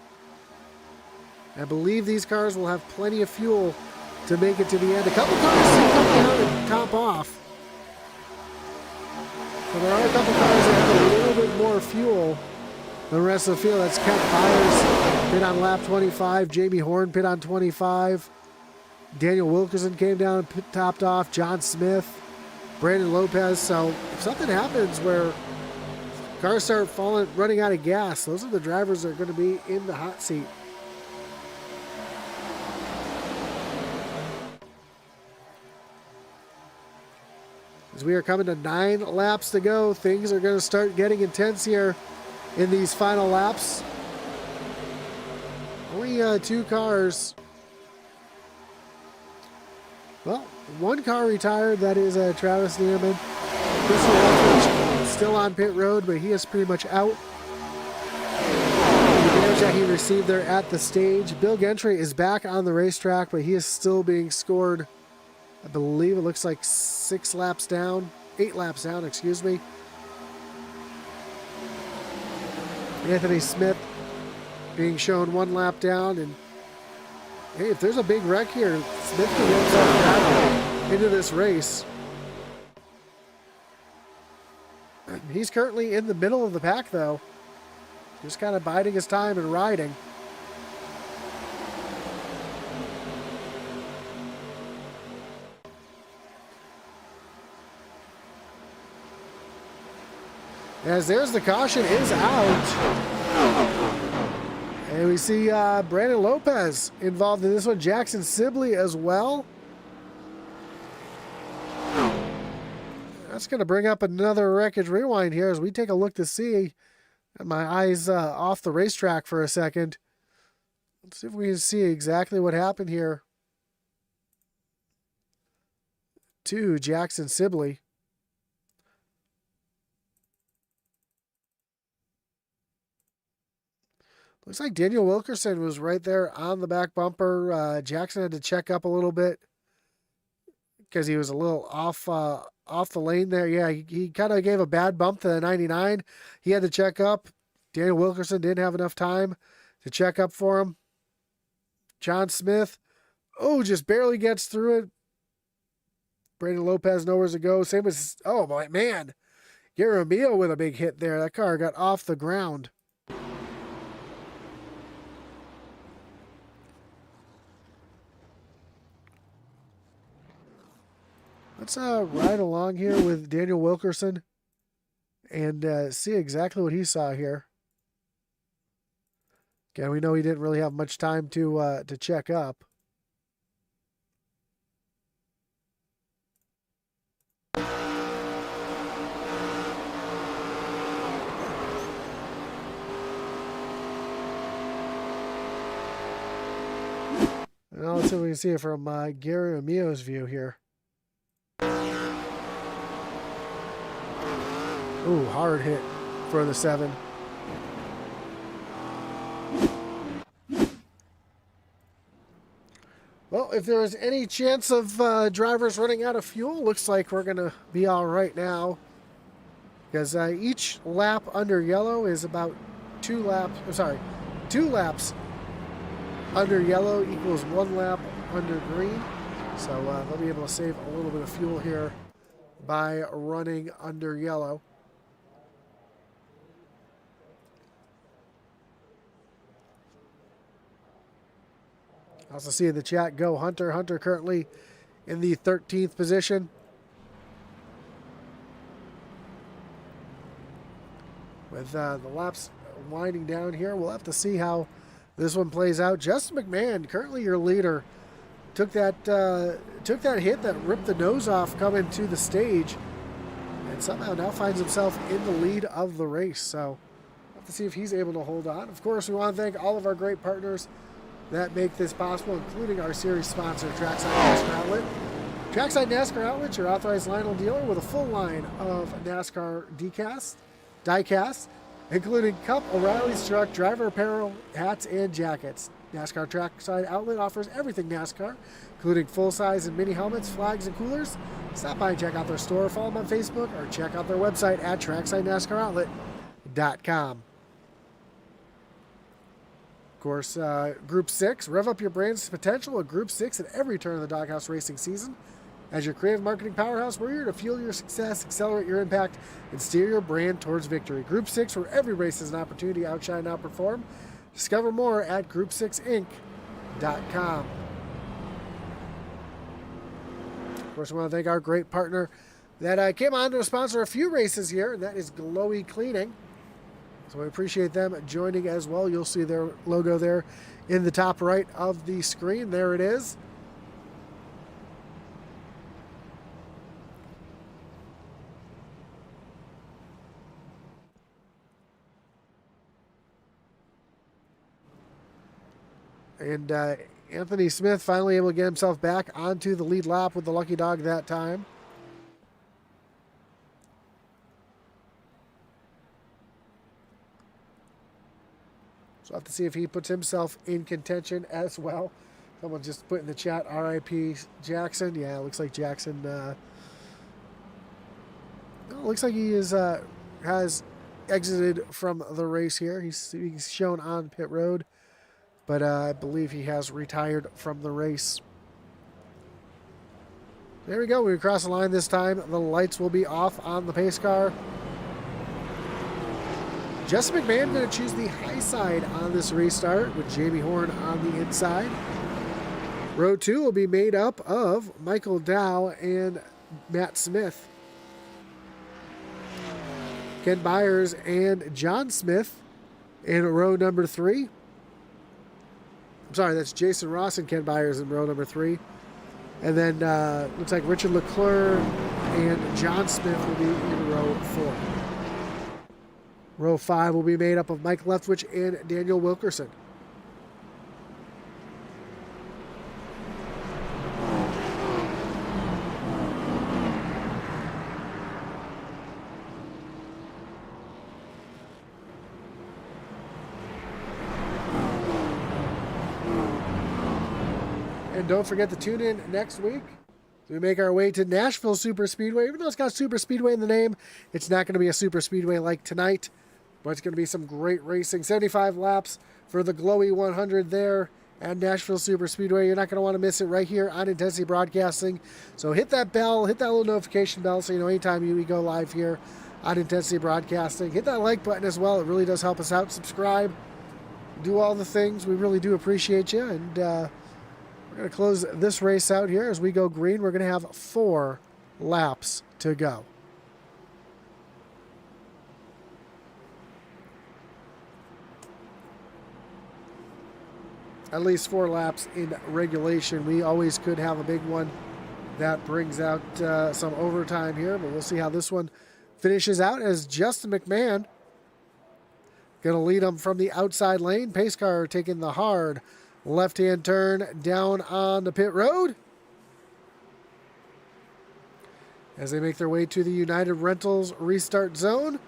[SPEAKER 1] I believe these cars will have plenty of fuel to make it to the end. A couple cars come down and top off. So there are a couple cars that have a little bit more fuel than the rest of the field. That's Kent Byers pit on lap 25. Jamie Horn pit on 25. Daniel Wilkerson came down and topped off. John Smith, Brandon Lopez. So if something happens where cars start running out of gas, those are the drivers that are going to be in the hot seat. As we are coming to 9 laps to go, things are going to start getting intense here in these final laps. Only 2 cars. Well, 1 car retired. That is Travis Neiman. Christian Eldridge still on pit road, but he is pretty much out. The damage that he received there at the stage. Bill Gentry is back on the racetrack, but he is still being scored. I believe it looks like 8 laps down, excuse me. Anthony Smith being shown 1 lap down, and hey, if there's a big wreck here, Smith can get himself back into this race. He's currently in the middle of the pack though, just kind of biding his time and riding. As there's the caution is out. And we see Brandon Lopez involved in this one. Jackson Sibley as well. That's going to bring up another wreckage rewind here as we take a look to see. Got my eyes off the racetrack for a second. Let's see if we can see exactly what happened here to Jackson Sibley. Looks like Daniel Wilkerson was right there on the back bumper. Jackson had to check up a little bit because he was a little off the lane there. Yeah, he kind of gave a bad bump to the 99. He had to check up. Daniel Wilkerson didn't have enough time to check up for him. John Smith, just barely gets through it. Brandon Lopez nowhere to go. Same as, man. Gary Romeo with a big hit there. That car got off the ground. Let's ride along here with Daniel Wilkerson and see exactly what he saw here. Again, we know he didn't really have much time to check up. Now let's see if we can see it from Gary Romeo's view here. Ooh, hard hit for the 7. Well, if there is any chance of drivers running out of fuel, looks like we're going to be all right now. Because each lap under yellow is about 2 laps under yellow equals 1 lap under green. So they'll be able to save a little bit of fuel here by running under yellow. Also see in the chat, go Hunter. Hunter currently in the 13th position. With the laps winding down here, we'll have to see how this one plays out. Justin McMahon, currently your leader, took that hit that ripped the nose off coming to the stage, and somehow now finds himself in the lead of the race. So we'll have to see if he's able to hold on. Of course, we want to thank all of our great partners that make this possible, including our series sponsor, Trackside NASCAR Outlet. Trackside NASCAR Outlet, your authorized Lionel dealer with a full line of NASCAR diecast, including Cup, O'Reilly's truck, driver apparel, hats, and jackets. NASCAR Trackside Outlet offers everything NASCAR, including full-size and mini helmets, flags, and coolers. Stop by and check out their store, follow them on Facebook, or check out their website at TracksideNASCAROutlet.com. Of course, Group 6, rev up your brand's potential with Group 6 at every turn of the Doghouse racing season. As your creative marketing powerhouse, we're here to fuel your success, accelerate your impact, and steer your brand towards victory. Group 6, where every race is an opportunity to outshine and outperform. Discover more at group6inc.com. Of course, we want to thank our great partner that came on to sponsor a few races here, and that is Glowy Cleaning. So we appreciate them joining as well. You'll see their logo there in the top right of the screen. There it is. And Anthony Smith finally able to get himself back onto the lead lap with the lucky dog that time. So I'll have to see if he puts himself in contention as well. Someone just put in the chat, RIP Jackson. Yeah, it looks like Jackson, looks like he has exited from the race here. He's shown on pit road, but I believe he has retired from the race. There we go. We cross the line this time. The lights will be off on the pace car. Justin McMahon going to choose the high side on this restart with Jamie Horn on the inside. Row 2 will be made up of Michael Dow and Matt Smith. Ken Byers and John Smith in row number 3. I'm sorry, that's Jason Ross and Ken Byers in row number 3. And then looks like Richard Leclerc and John Smith will be in row 4. Row 5 will be made up of Mike Leftwich and Daniel Wilkerson. And don't forget to tune in next week. We make our way to Nashville Super Speedway. Even though it's got Super Speedway in the name, it's not going to be a Super Speedway like tonight, but it's going to be some great racing. 75 laps for the Glowy 100 there at Nashville Super Speedway. You're not going to want to miss it right here on Intensity Broadcasting. So hit that bell, hit that little notification bell so you know anytime we go live here on Intensity Broadcasting. Hit that like button as well. It really does help us out. Subscribe. Do all the things. We really do appreciate you. And we're going to close this race out here as we go green. We're going to have 4 laps to go. At least 4 laps in regulation. We always could have a big one that brings out some overtime here, but we'll see how this one finishes out as Justin McMahon going to lead them from the outside lane. Pace car taking the hard left-hand turn down on the pit road as they make their way to the United Rentals restart zone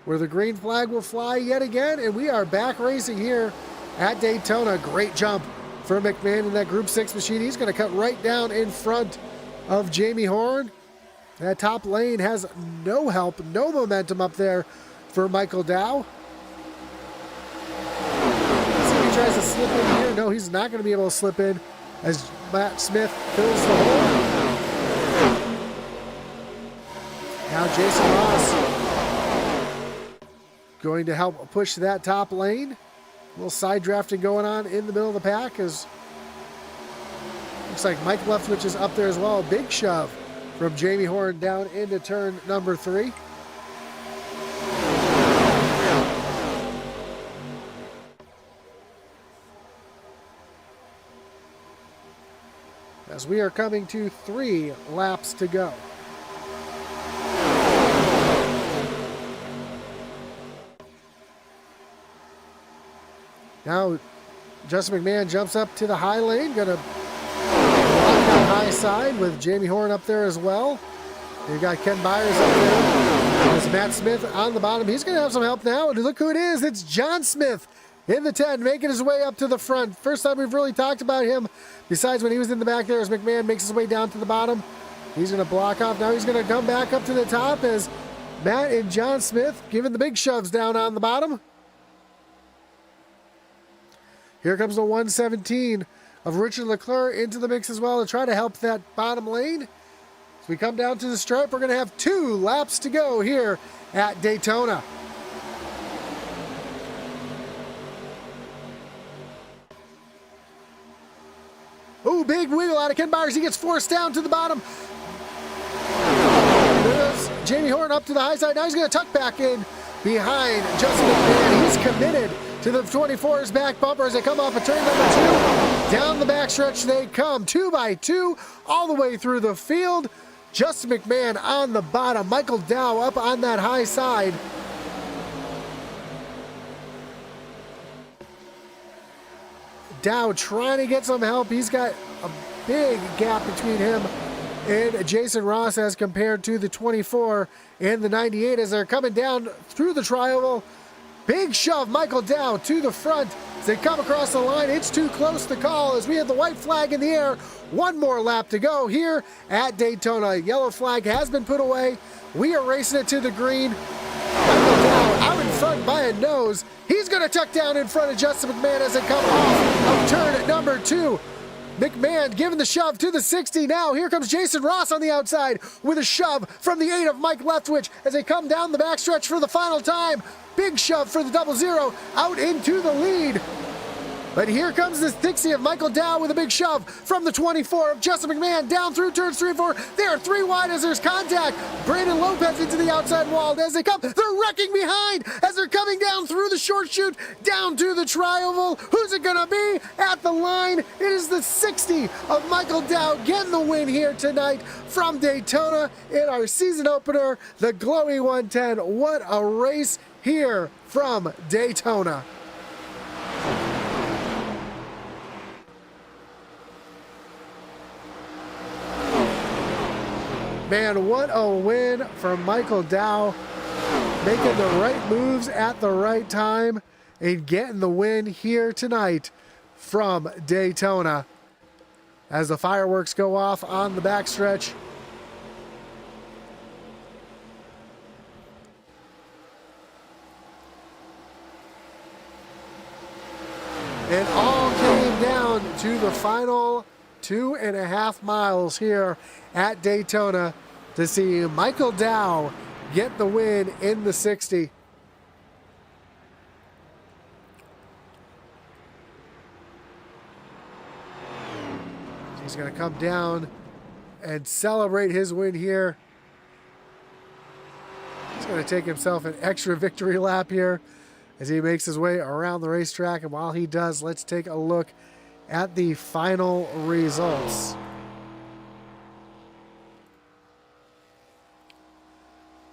[SPEAKER 1] where the green flag will fly yet again, and we are back racing here at Daytona. Great jump for McMahon in that Group 6 machine. He's going to cut right down in front of Jamie Horn. That top lane has no help, no momentum up there for Michael Dow. Let's see if he tries to slip in here. No, he's not going to be able to slip in as Matt Smith fills the hole. Now Jason Ross going to help push that top lane. A little side drafting going on in the middle of the pack as looks like Mike Leftwich is up there as well. Big shove from Jamie Horn down into turn number 3. As we are coming to 3 laps to go. Now, Justin McMahon jumps up to the high lane. Going to block that high side with Jamie Horn up there as well. You've got Ken Byers up there. There's Matt Smith on the bottom. He's going to have some help now. And look who it is. It's John Smith in the 10, making his way up to the front. First time we've really talked about him, besides when he was in the back there, as McMahon makes his way down to the bottom. He's going to block off. Now he's going to come back up to the top as Matt and John Smith giving the big shoves down on the bottom. Here comes the 117 of Richard Leclerc into the mix as well to try to help that bottom lane. As we come down to the stripe, we're going to have 2 laps to go here at Daytona. Ooh, big wiggle out of Ken Byers. He gets forced down to the bottom. There's Jamie Horn up to the high side. Now he's going to tuck back in behind Justin McMahon. He's committed to the 24's back bumper as they come off of turn number 2. Down the backstretch they come, 2 by 2, all the way through the field. Justin McMahon on the bottom. Michael Dow up on that high side. Dow trying to get some help. He's got a big gap between him and Jason Ross as compared to the 24 and the 98 as they're coming down through the tri-oval. Big shove, Michael Dow to the front as they come across the line. It's too close to call as we have the white flag in the air. 1 more lap to go here at Daytona. Yellow flag has been put away. We are racing it to the green. Michael Dow out in front by a nose. He's going to tuck down in front of Justin McMahon as they come off of turn number 2. McMahon giving the shove to the 60 now. Here comes Jason Ross on the outside with a shove from the 8 of Mike Leftwich as they come down the backstretch for the final time. Big shove for the 00 out into the lead. But here comes this Dixie of Michael Dow with a big shove from the 24 of Justin McMahon down through turns 3 and 4. They are 3 wide as there's contact. Brandon Lopez into the outside wall as they come. They're wrecking behind as they're coming down through the short chute down to the tri-oval. Who's it going to be at the line? It is the 60 of Michael Dow getting the win here tonight from Daytona in our season opener, the Glowy 110. What a race here from Daytona. Man, what a win from Michael Dow, making the right moves at the right time and getting the win here tonight from Daytona. as the fireworks go off on the backstretch. It all came down to the final 2.5 miles here at Daytona to see Michael Dow get the win in the 60. He's going to come down and celebrate his win here. He's going to take himself an extra victory lap here as he makes his way around the racetrack. And while he does, let's take a look at the final results.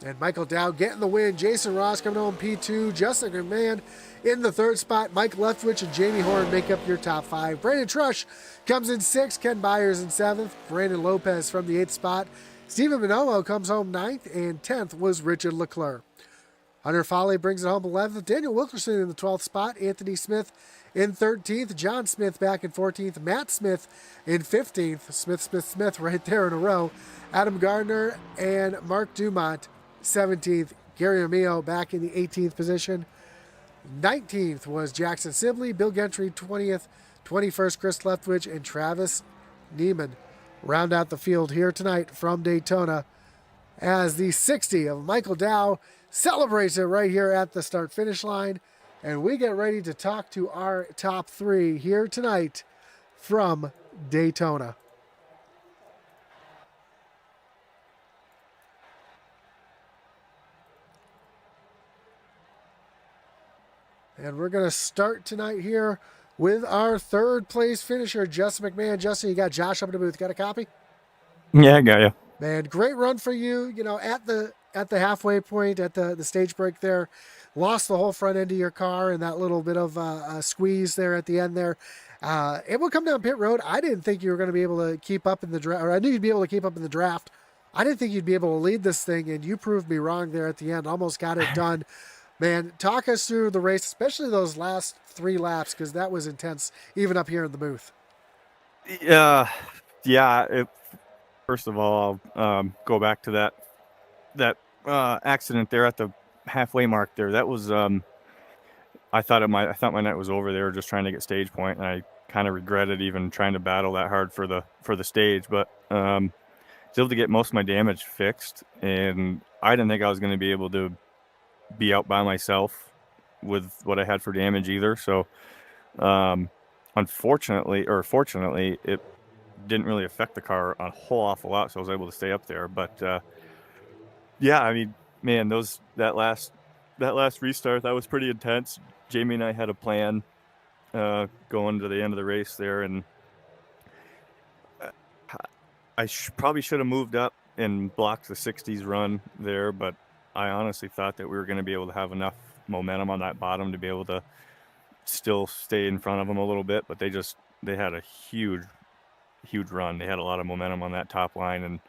[SPEAKER 1] And Michael Dow getting the win. Jason Ross coming home P2. Justin McMahon in the third spot. Mike Leftwich and Jamie Horn make up your top 5. Brandon Trush comes in 6th. Ken Byers in 7th. Brandon Lopez from the 8th spot. Stephen Manomo comes home 9th. And 10th was Richard Leclerc. Hunter Foley brings it home 11th. Daniel Wilkerson in the 12th spot. Anthony Smith in 13th. John Smith back in 14th. Matt Smith in 15th. Smith right there in a row. Adam Gardner and Mark Dumont 17th. Gary Amio back in the 18th position. 19th was Jackson Sibley. Bill Gentry 20th. 21st Chris Leftwich and Travis Neiman round out the field here tonight from Daytona as the 60 of Michael Dow celebrates it right here at the start-finish line. And we get ready to talk to our top 3 here tonight from Daytona. And we're going to start tonight here with our third place finisher, Justin McMahon. Justin, you got Josh up in the booth. Got a copy?
[SPEAKER 2] Yeah, I got you.
[SPEAKER 1] Man, great run for you. You know, at the halfway point, at the stage break there, lost the whole front end of your car and that little bit of a squeeze there at the end there. It will come down pit road. I didn't think you were going to be able to keep up in the draft, or I knew you'd be able to keep up in the draft. I didn't think you'd be able to lead this thing, and you proved me wrong there at the end. Almost got it done. Man, talk us through the race, especially those last 3 laps, because that was intense, even up here in the booth.
[SPEAKER 2] First of all, I'll go back to that accident there at the halfway mark there. That was I thought my night was over. They were just trying to get stage point, and I kind of regretted even trying to battle that hard for the stage. But I was able to get most of my damage fixed, and I didn't think I was going to be able to be out by myself with what I had for damage either. So fortunately, it didn't really affect the car a whole awful lot, so I was able to stay up there. But yeah, I mean, man, that last restart, that was pretty intense. Jamie and I had a plan going to the end of the race there, and I probably should have moved up and blocked the 60s run there, but I honestly thought that we were going to be able to have enough momentum on that bottom to be able to still stay in front of them a little bit. But they had a huge run. They had a lot of momentum on that top line, and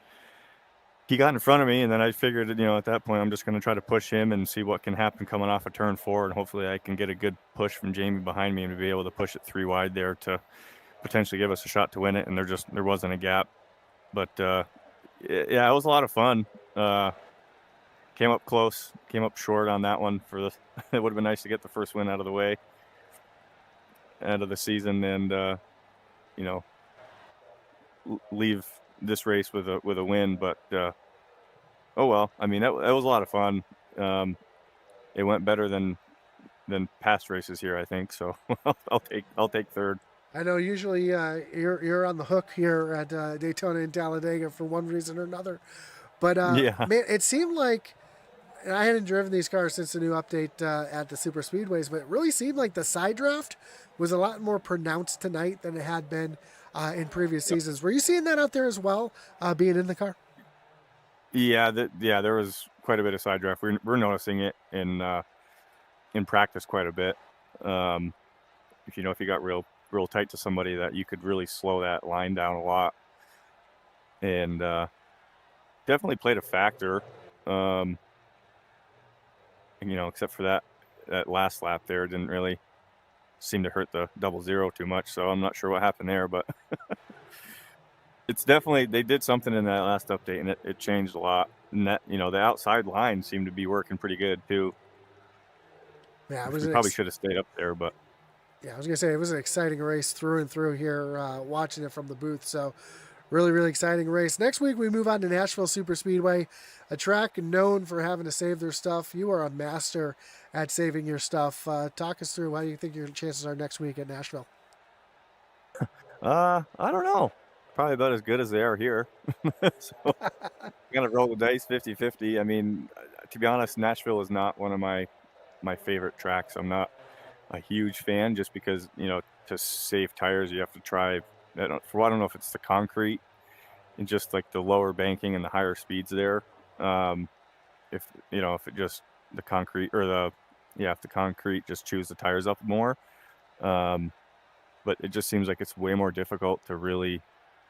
[SPEAKER 2] he got in front of me, and then I figured, at that point I'm just going to try to push him and see what can happen coming off a turn 4, and hopefully I can get a good push from Jamie behind me and to be able to push it 3 wide there to potentially give us a shot to win it. And there wasn't a gap. But yeah, it was a lot of fun. Came up close, came up short on that one. It would have been nice to get the first win out of the way, out of the season, and leave this race with a win. But oh well. I mean, that was a lot of fun. It went better than past races here, I think. So I'll take third.
[SPEAKER 1] I know usually you're on the hook here at Daytona and Talladega for one reason or another, but
[SPEAKER 2] yeah,
[SPEAKER 1] man, it seemed like. And I hadn't driven these cars since the new update at the super speedways, but it really seemed like the side draft was a lot more pronounced tonight than it had been in previous seasons. Were you seeing that out there as well, being in the car?
[SPEAKER 2] Yeah, there was quite a bit of side draft. We're noticing it in practice quite a bit. If you got real tight to somebody, that you could really slow that line down a lot, and definitely played a factor. Except for that last lap there, it didn't really seem to hurt the 00 too much. So I'm not sure what happened there, but it's definitely, they did something in that last update, and it changed a lot. And that, the outside line seemed to be working pretty good too.
[SPEAKER 1] Yeah, it
[SPEAKER 2] Which
[SPEAKER 1] was
[SPEAKER 2] we probably should have stayed up there, but
[SPEAKER 1] yeah, I was gonna say it was an exciting race through and through here, watching it from the booth. So really, really exciting race. Next week we move on to Nashville Super Speedway, a track known for having to save their stuff. You are a master at saving your stuff. Talk us through how you think your chances are next week at Nashville.
[SPEAKER 2] I don't know. Probably about as good as they are here. So I'm gonna roll the dice 50-50. I mean, to be honest, Nashville is not one of my favorite tracks. I'm not a huge fan just because, to save tires you have to try, I don't know if it's the concrete and just like the lower banking and the higher speeds there. If it just the concrete or if the concrete just chews the tires up more. But it just seems like it's way more difficult to really,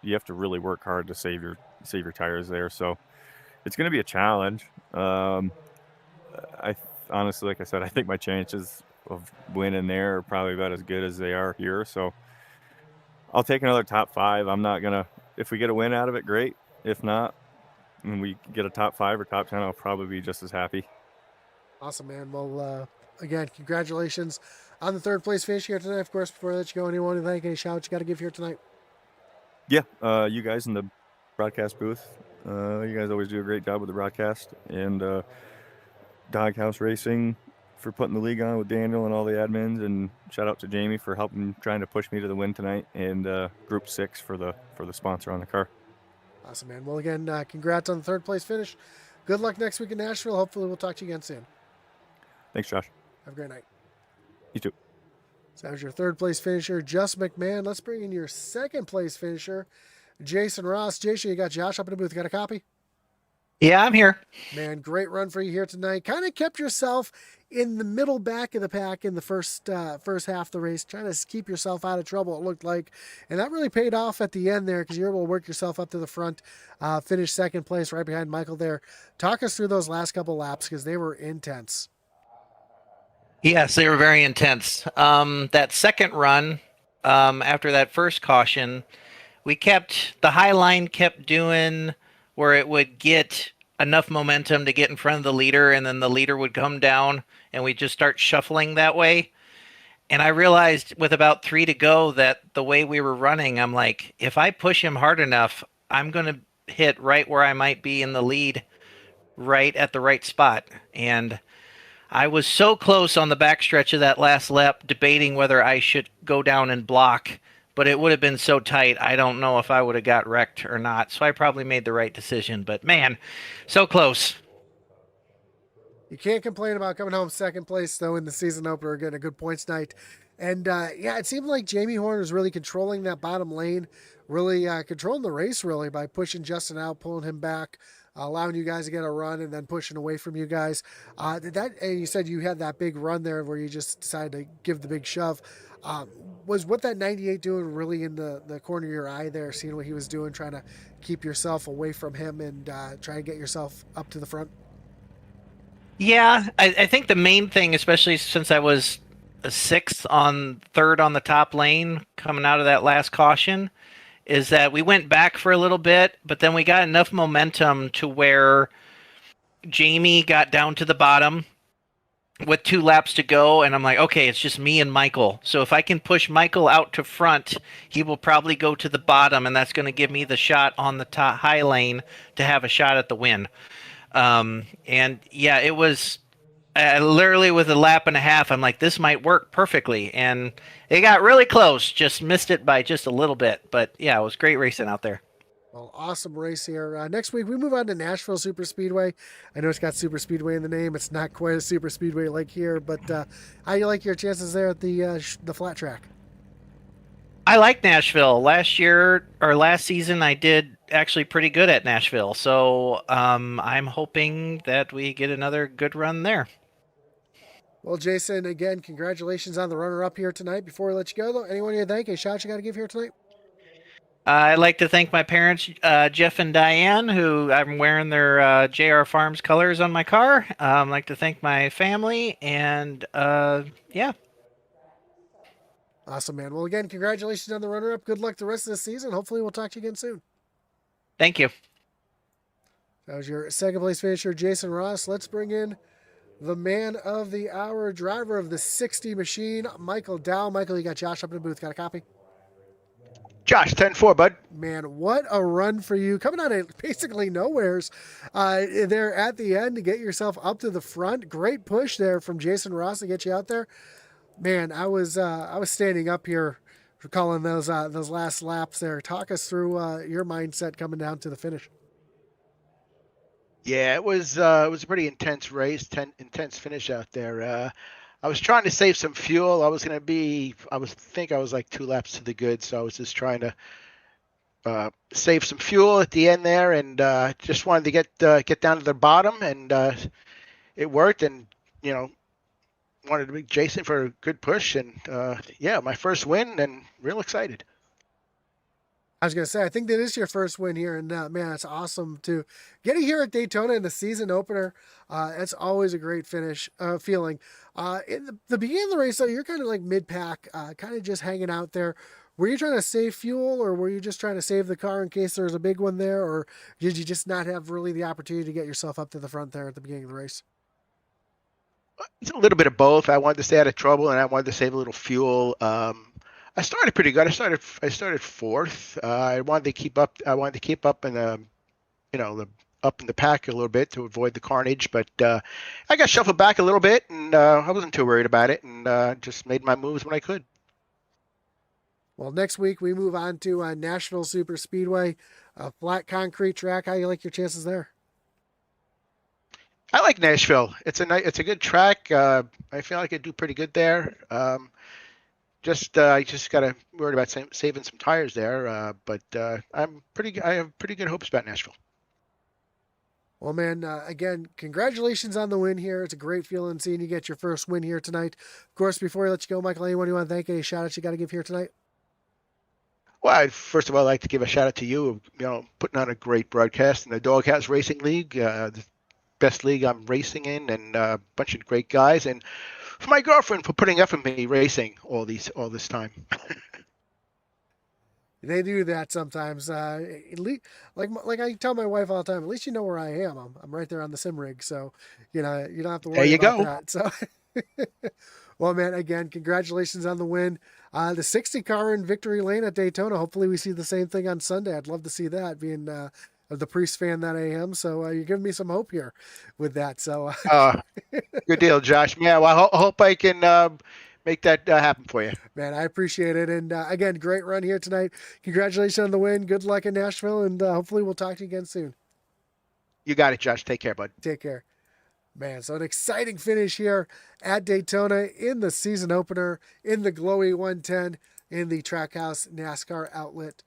[SPEAKER 2] you have to really work hard to save your tires there. So it's going to be a challenge. I honestly, like I said, I think my chances of winning there are probably about as good as they are here. So I'll take another top 5. I'm not gonna, if we get a win out of it, great. If not, and we get a top 5 or top 10, I'll probably be just as happy.
[SPEAKER 1] Awesome, man. Well, again, congratulations on the third place finish here tonight. Of course, before I let you go, anyone to thank, any shout outs you got to give here tonight?
[SPEAKER 2] Yeah, you guys in the broadcast booth, you guys always do a great job with the broadcast, and Doghouse Racing for putting the league on with Daniel and all the admins, and shout out to Jamie for helping trying to push me to the win tonight, and Group 6 for the sponsor on the car.
[SPEAKER 1] Awesome, man. Well, again, congrats on the third place finish. Good luck next week in Nashville. Hopefully, we'll talk to you again soon.
[SPEAKER 2] Thanks, Josh.
[SPEAKER 1] Have a great night.
[SPEAKER 2] You too.
[SPEAKER 1] So that was your third place finisher, Just McMahon. Let's bring in your second place finisher, Jason Ross. Jason, you got Josh up in the booth. Got a copy?
[SPEAKER 3] Yeah, I'm here.
[SPEAKER 1] Man, great run for you here tonight. Kind of kept yourself in the middle back of the pack in the first half of the race, trying to keep yourself out of trouble, it looked like. And that really paid off at the end there because you're able to work yourself up to the front, finish second place right behind Michael there. Talk us through those last couple laps because they were intense.
[SPEAKER 3] Yes, they were very intense. That second run, after that first caution, the high line kept doing where it would get enough momentum to get in front of the leader, and then the leader would come down, and we'd just start shuffling that way. And I realized with about 3 to go that the way we were running, I'm like, if I push him hard enough, I'm going to hit right where I might be in the lead, right at the right spot. And I was so close on the backstretch of that last lap, debating whether I should go down and block, but it would have been so tight, I don't know if I would have got wrecked or not. So I probably made the right decision, but man, so close.
[SPEAKER 1] You can't complain about coming home second place, though, in the season opener, getting a good points night. And, it seemed like Jamie Horn was really controlling that bottom lane, really controlling the race, really, by pushing Justin out, pulling him back, allowing you guys to get a run, and then pushing away from you guys. And you said you had that big run there where you just decided to give the big shove. Was what that 98 doing really in the corner of your eye there, seeing what he was doing, trying to keep yourself away from him and try to get yourself up to the front?
[SPEAKER 3] Yeah, I think the main thing, especially since I was a third on the top lane coming out of that last caution, is that we went back for a little bit, but then we got enough momentum to where Jamie got down to the bottom with 2 laps to go, and I'm like, okay, it's just me and Michael. So if I can push Michael out to front, he will probably go to the bottom, and that's going to give me the shot on the top high lane to have a shot at the win. And yeah, it was literally with a lap and a half, I'm like, this might work perfectly. And it got really close, just missed it by just a little bit. But yeah, it was great racing out there.
[SPEAKER 1] Well, awesome race here. Next week, we move on to Nashville Super Speedway. I know it's got Super Speedway in the name. It's not quite a Super Speedway like here, but how you like your chances there at the flat track?
[SPEAKER 3] I like Nashville. Last season, I did actually pretty good at Nashville. So I'm hoping that we get another good run there.
[SPEAKER 1] Well, Jason, again, congratulations on the runner-up here tonight. Before we let you go, though, anyone you thank, a shout you got to give here tonight?
[SPEAKER 3] I'd like to thank my parents, Jeff and Diane, who I'm wearing their JR Farms colors on my car. I'd like to thank my family, and yeah.
[SPEAKER 1] Awesome, man. Well, again, congratulations on the runner-up. Good luck the rest of the season. Hopefully, we'll talk to you again soon.
[SPEAKER 3] Thank you.
[SPEAKER 1] That was your second place finisher, Jason Ross. Let's bring in the man of the hour, driver of the 60 machine, Michael Dow. Michael, you got Josh up in the booth. Got a copy?
[SPEAKER 4] Josh, 10-4, bud.
[SPEAKER 1] Man, what a run for you. Coming out of basically nowheres there at the end to get yourself up to the front. Great push there from Jason Ross to get you out there. Man, I was standing up here calling those last laps there. Talk us through your mindset coming down to the finish.
[SPEAKER 4] Yeah, it was a pretty intense race, intense finish out there. I was trying to save some fuel. I was like 2 laps to the good, so I was just trying to save some fuel at the end there, and just wanted to get down to the bottom, and it worked. And wanted to meet Jason for a good push, and yeah, my first win, and real excited.
[SPEAKER 1] I was going to say, I think that is your first win here, and man, it's awesome to get it here at Daytona in the season opener. It's always a great finish feeling. In the beginning of the race, though, you're kind of like mid-pack, kind of just hanging out there. Were you trying to save fuel, or were you just trying to save the car in case there was a big one there, or did you just not have really the opportunity to get yourself up to the front there at the beginning of the race?
[SPEAKER 4] It's a little bit of both. I wanted to stay out of trouble, and I wanted to save a little fuel. I started pretty good. I started fourth. I wanted to keep up. I wanted to keep up in up in the pack a little bit to avoid the carnage. But I got shuffled back a little bit, and I wasn't too worried about it, and just made my moves when I could.
[SPEAKER 1] Well, next week we move on to Nashville Super Speedway, a flat concrete track. How you like your chances there?
[SPEAKER 4] I like Nashville. It's a good track. I feel like I do pretty good there. I just gotta worry about saving some tires there. But I have pretty good hopes about Nashville.
[SPEAKER 1] Well, man, again, congratulations on the win here. It's a great feeling seeing you get your first win here tonight. Of course, before I let you go, Michael, anyone you want to thank, any shout outs you got to give here tonight?
[SPEAKER 4] Well, first of all, I'd like to give a shout out to you. Putting on a great broadcast in the Doghouse Racing League, the best league I'm racing in, and a bunch of great guys, and for my girlfriend for putting up with me racing all this time.
[SPEAKER 1] They do that sometimes. At least, like I tell my wife all the time, at least you know where I am. I'm right there on the sim rig, so you don't have to worry about that. So, well, man, again, congratulations on the win. The 60 car in victory lane at Daytona. Hopefully, we see the same thing on Sunday. I'd love to see that, being the Priest fan that I am. So you're giving me some hope here with that. So
[SPEAKER 4] good deal, Josh. Yeah, well, I hope I can make that happen for you.
[SPEAKER 1] Man, I appreciate it. And again, great run here tonight. Congratulations on the win. Good luck in Nashville, and hopefully we'll talk to you again soon.
[SPEAKER 4] You got it, Josh. Take care, bud.
[SPEAKER 1] Take care. Man, so an exciting finish here at Daytona in the season opener, in the Glowy 110, in the Trackhouse NASCAR Outlet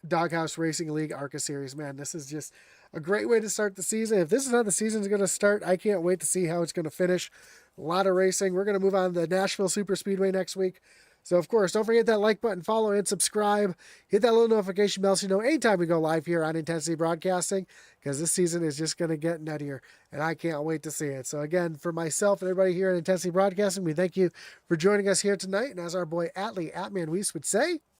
[SPEAKER 1] Doghouse Racing League ARCA Series. Man, this is just a great way to start the season. If this is how the season's going to start, I can't wait to see how it's going to finish. A lot of racing. We're going to move on to the Nashville Super Speedway next week. So, of course, don't forget that like button, follow, and subscribe. Hit that little notification bell so you know anytime we go live here on Intensity Broadcasting, because this season is just going to get nuttier, and I can't wait to see it. So, again, for myself and everybody here at Intensity Broadcasting, we thank you for joining us here tonight. And as our boy Atman Weiss would say,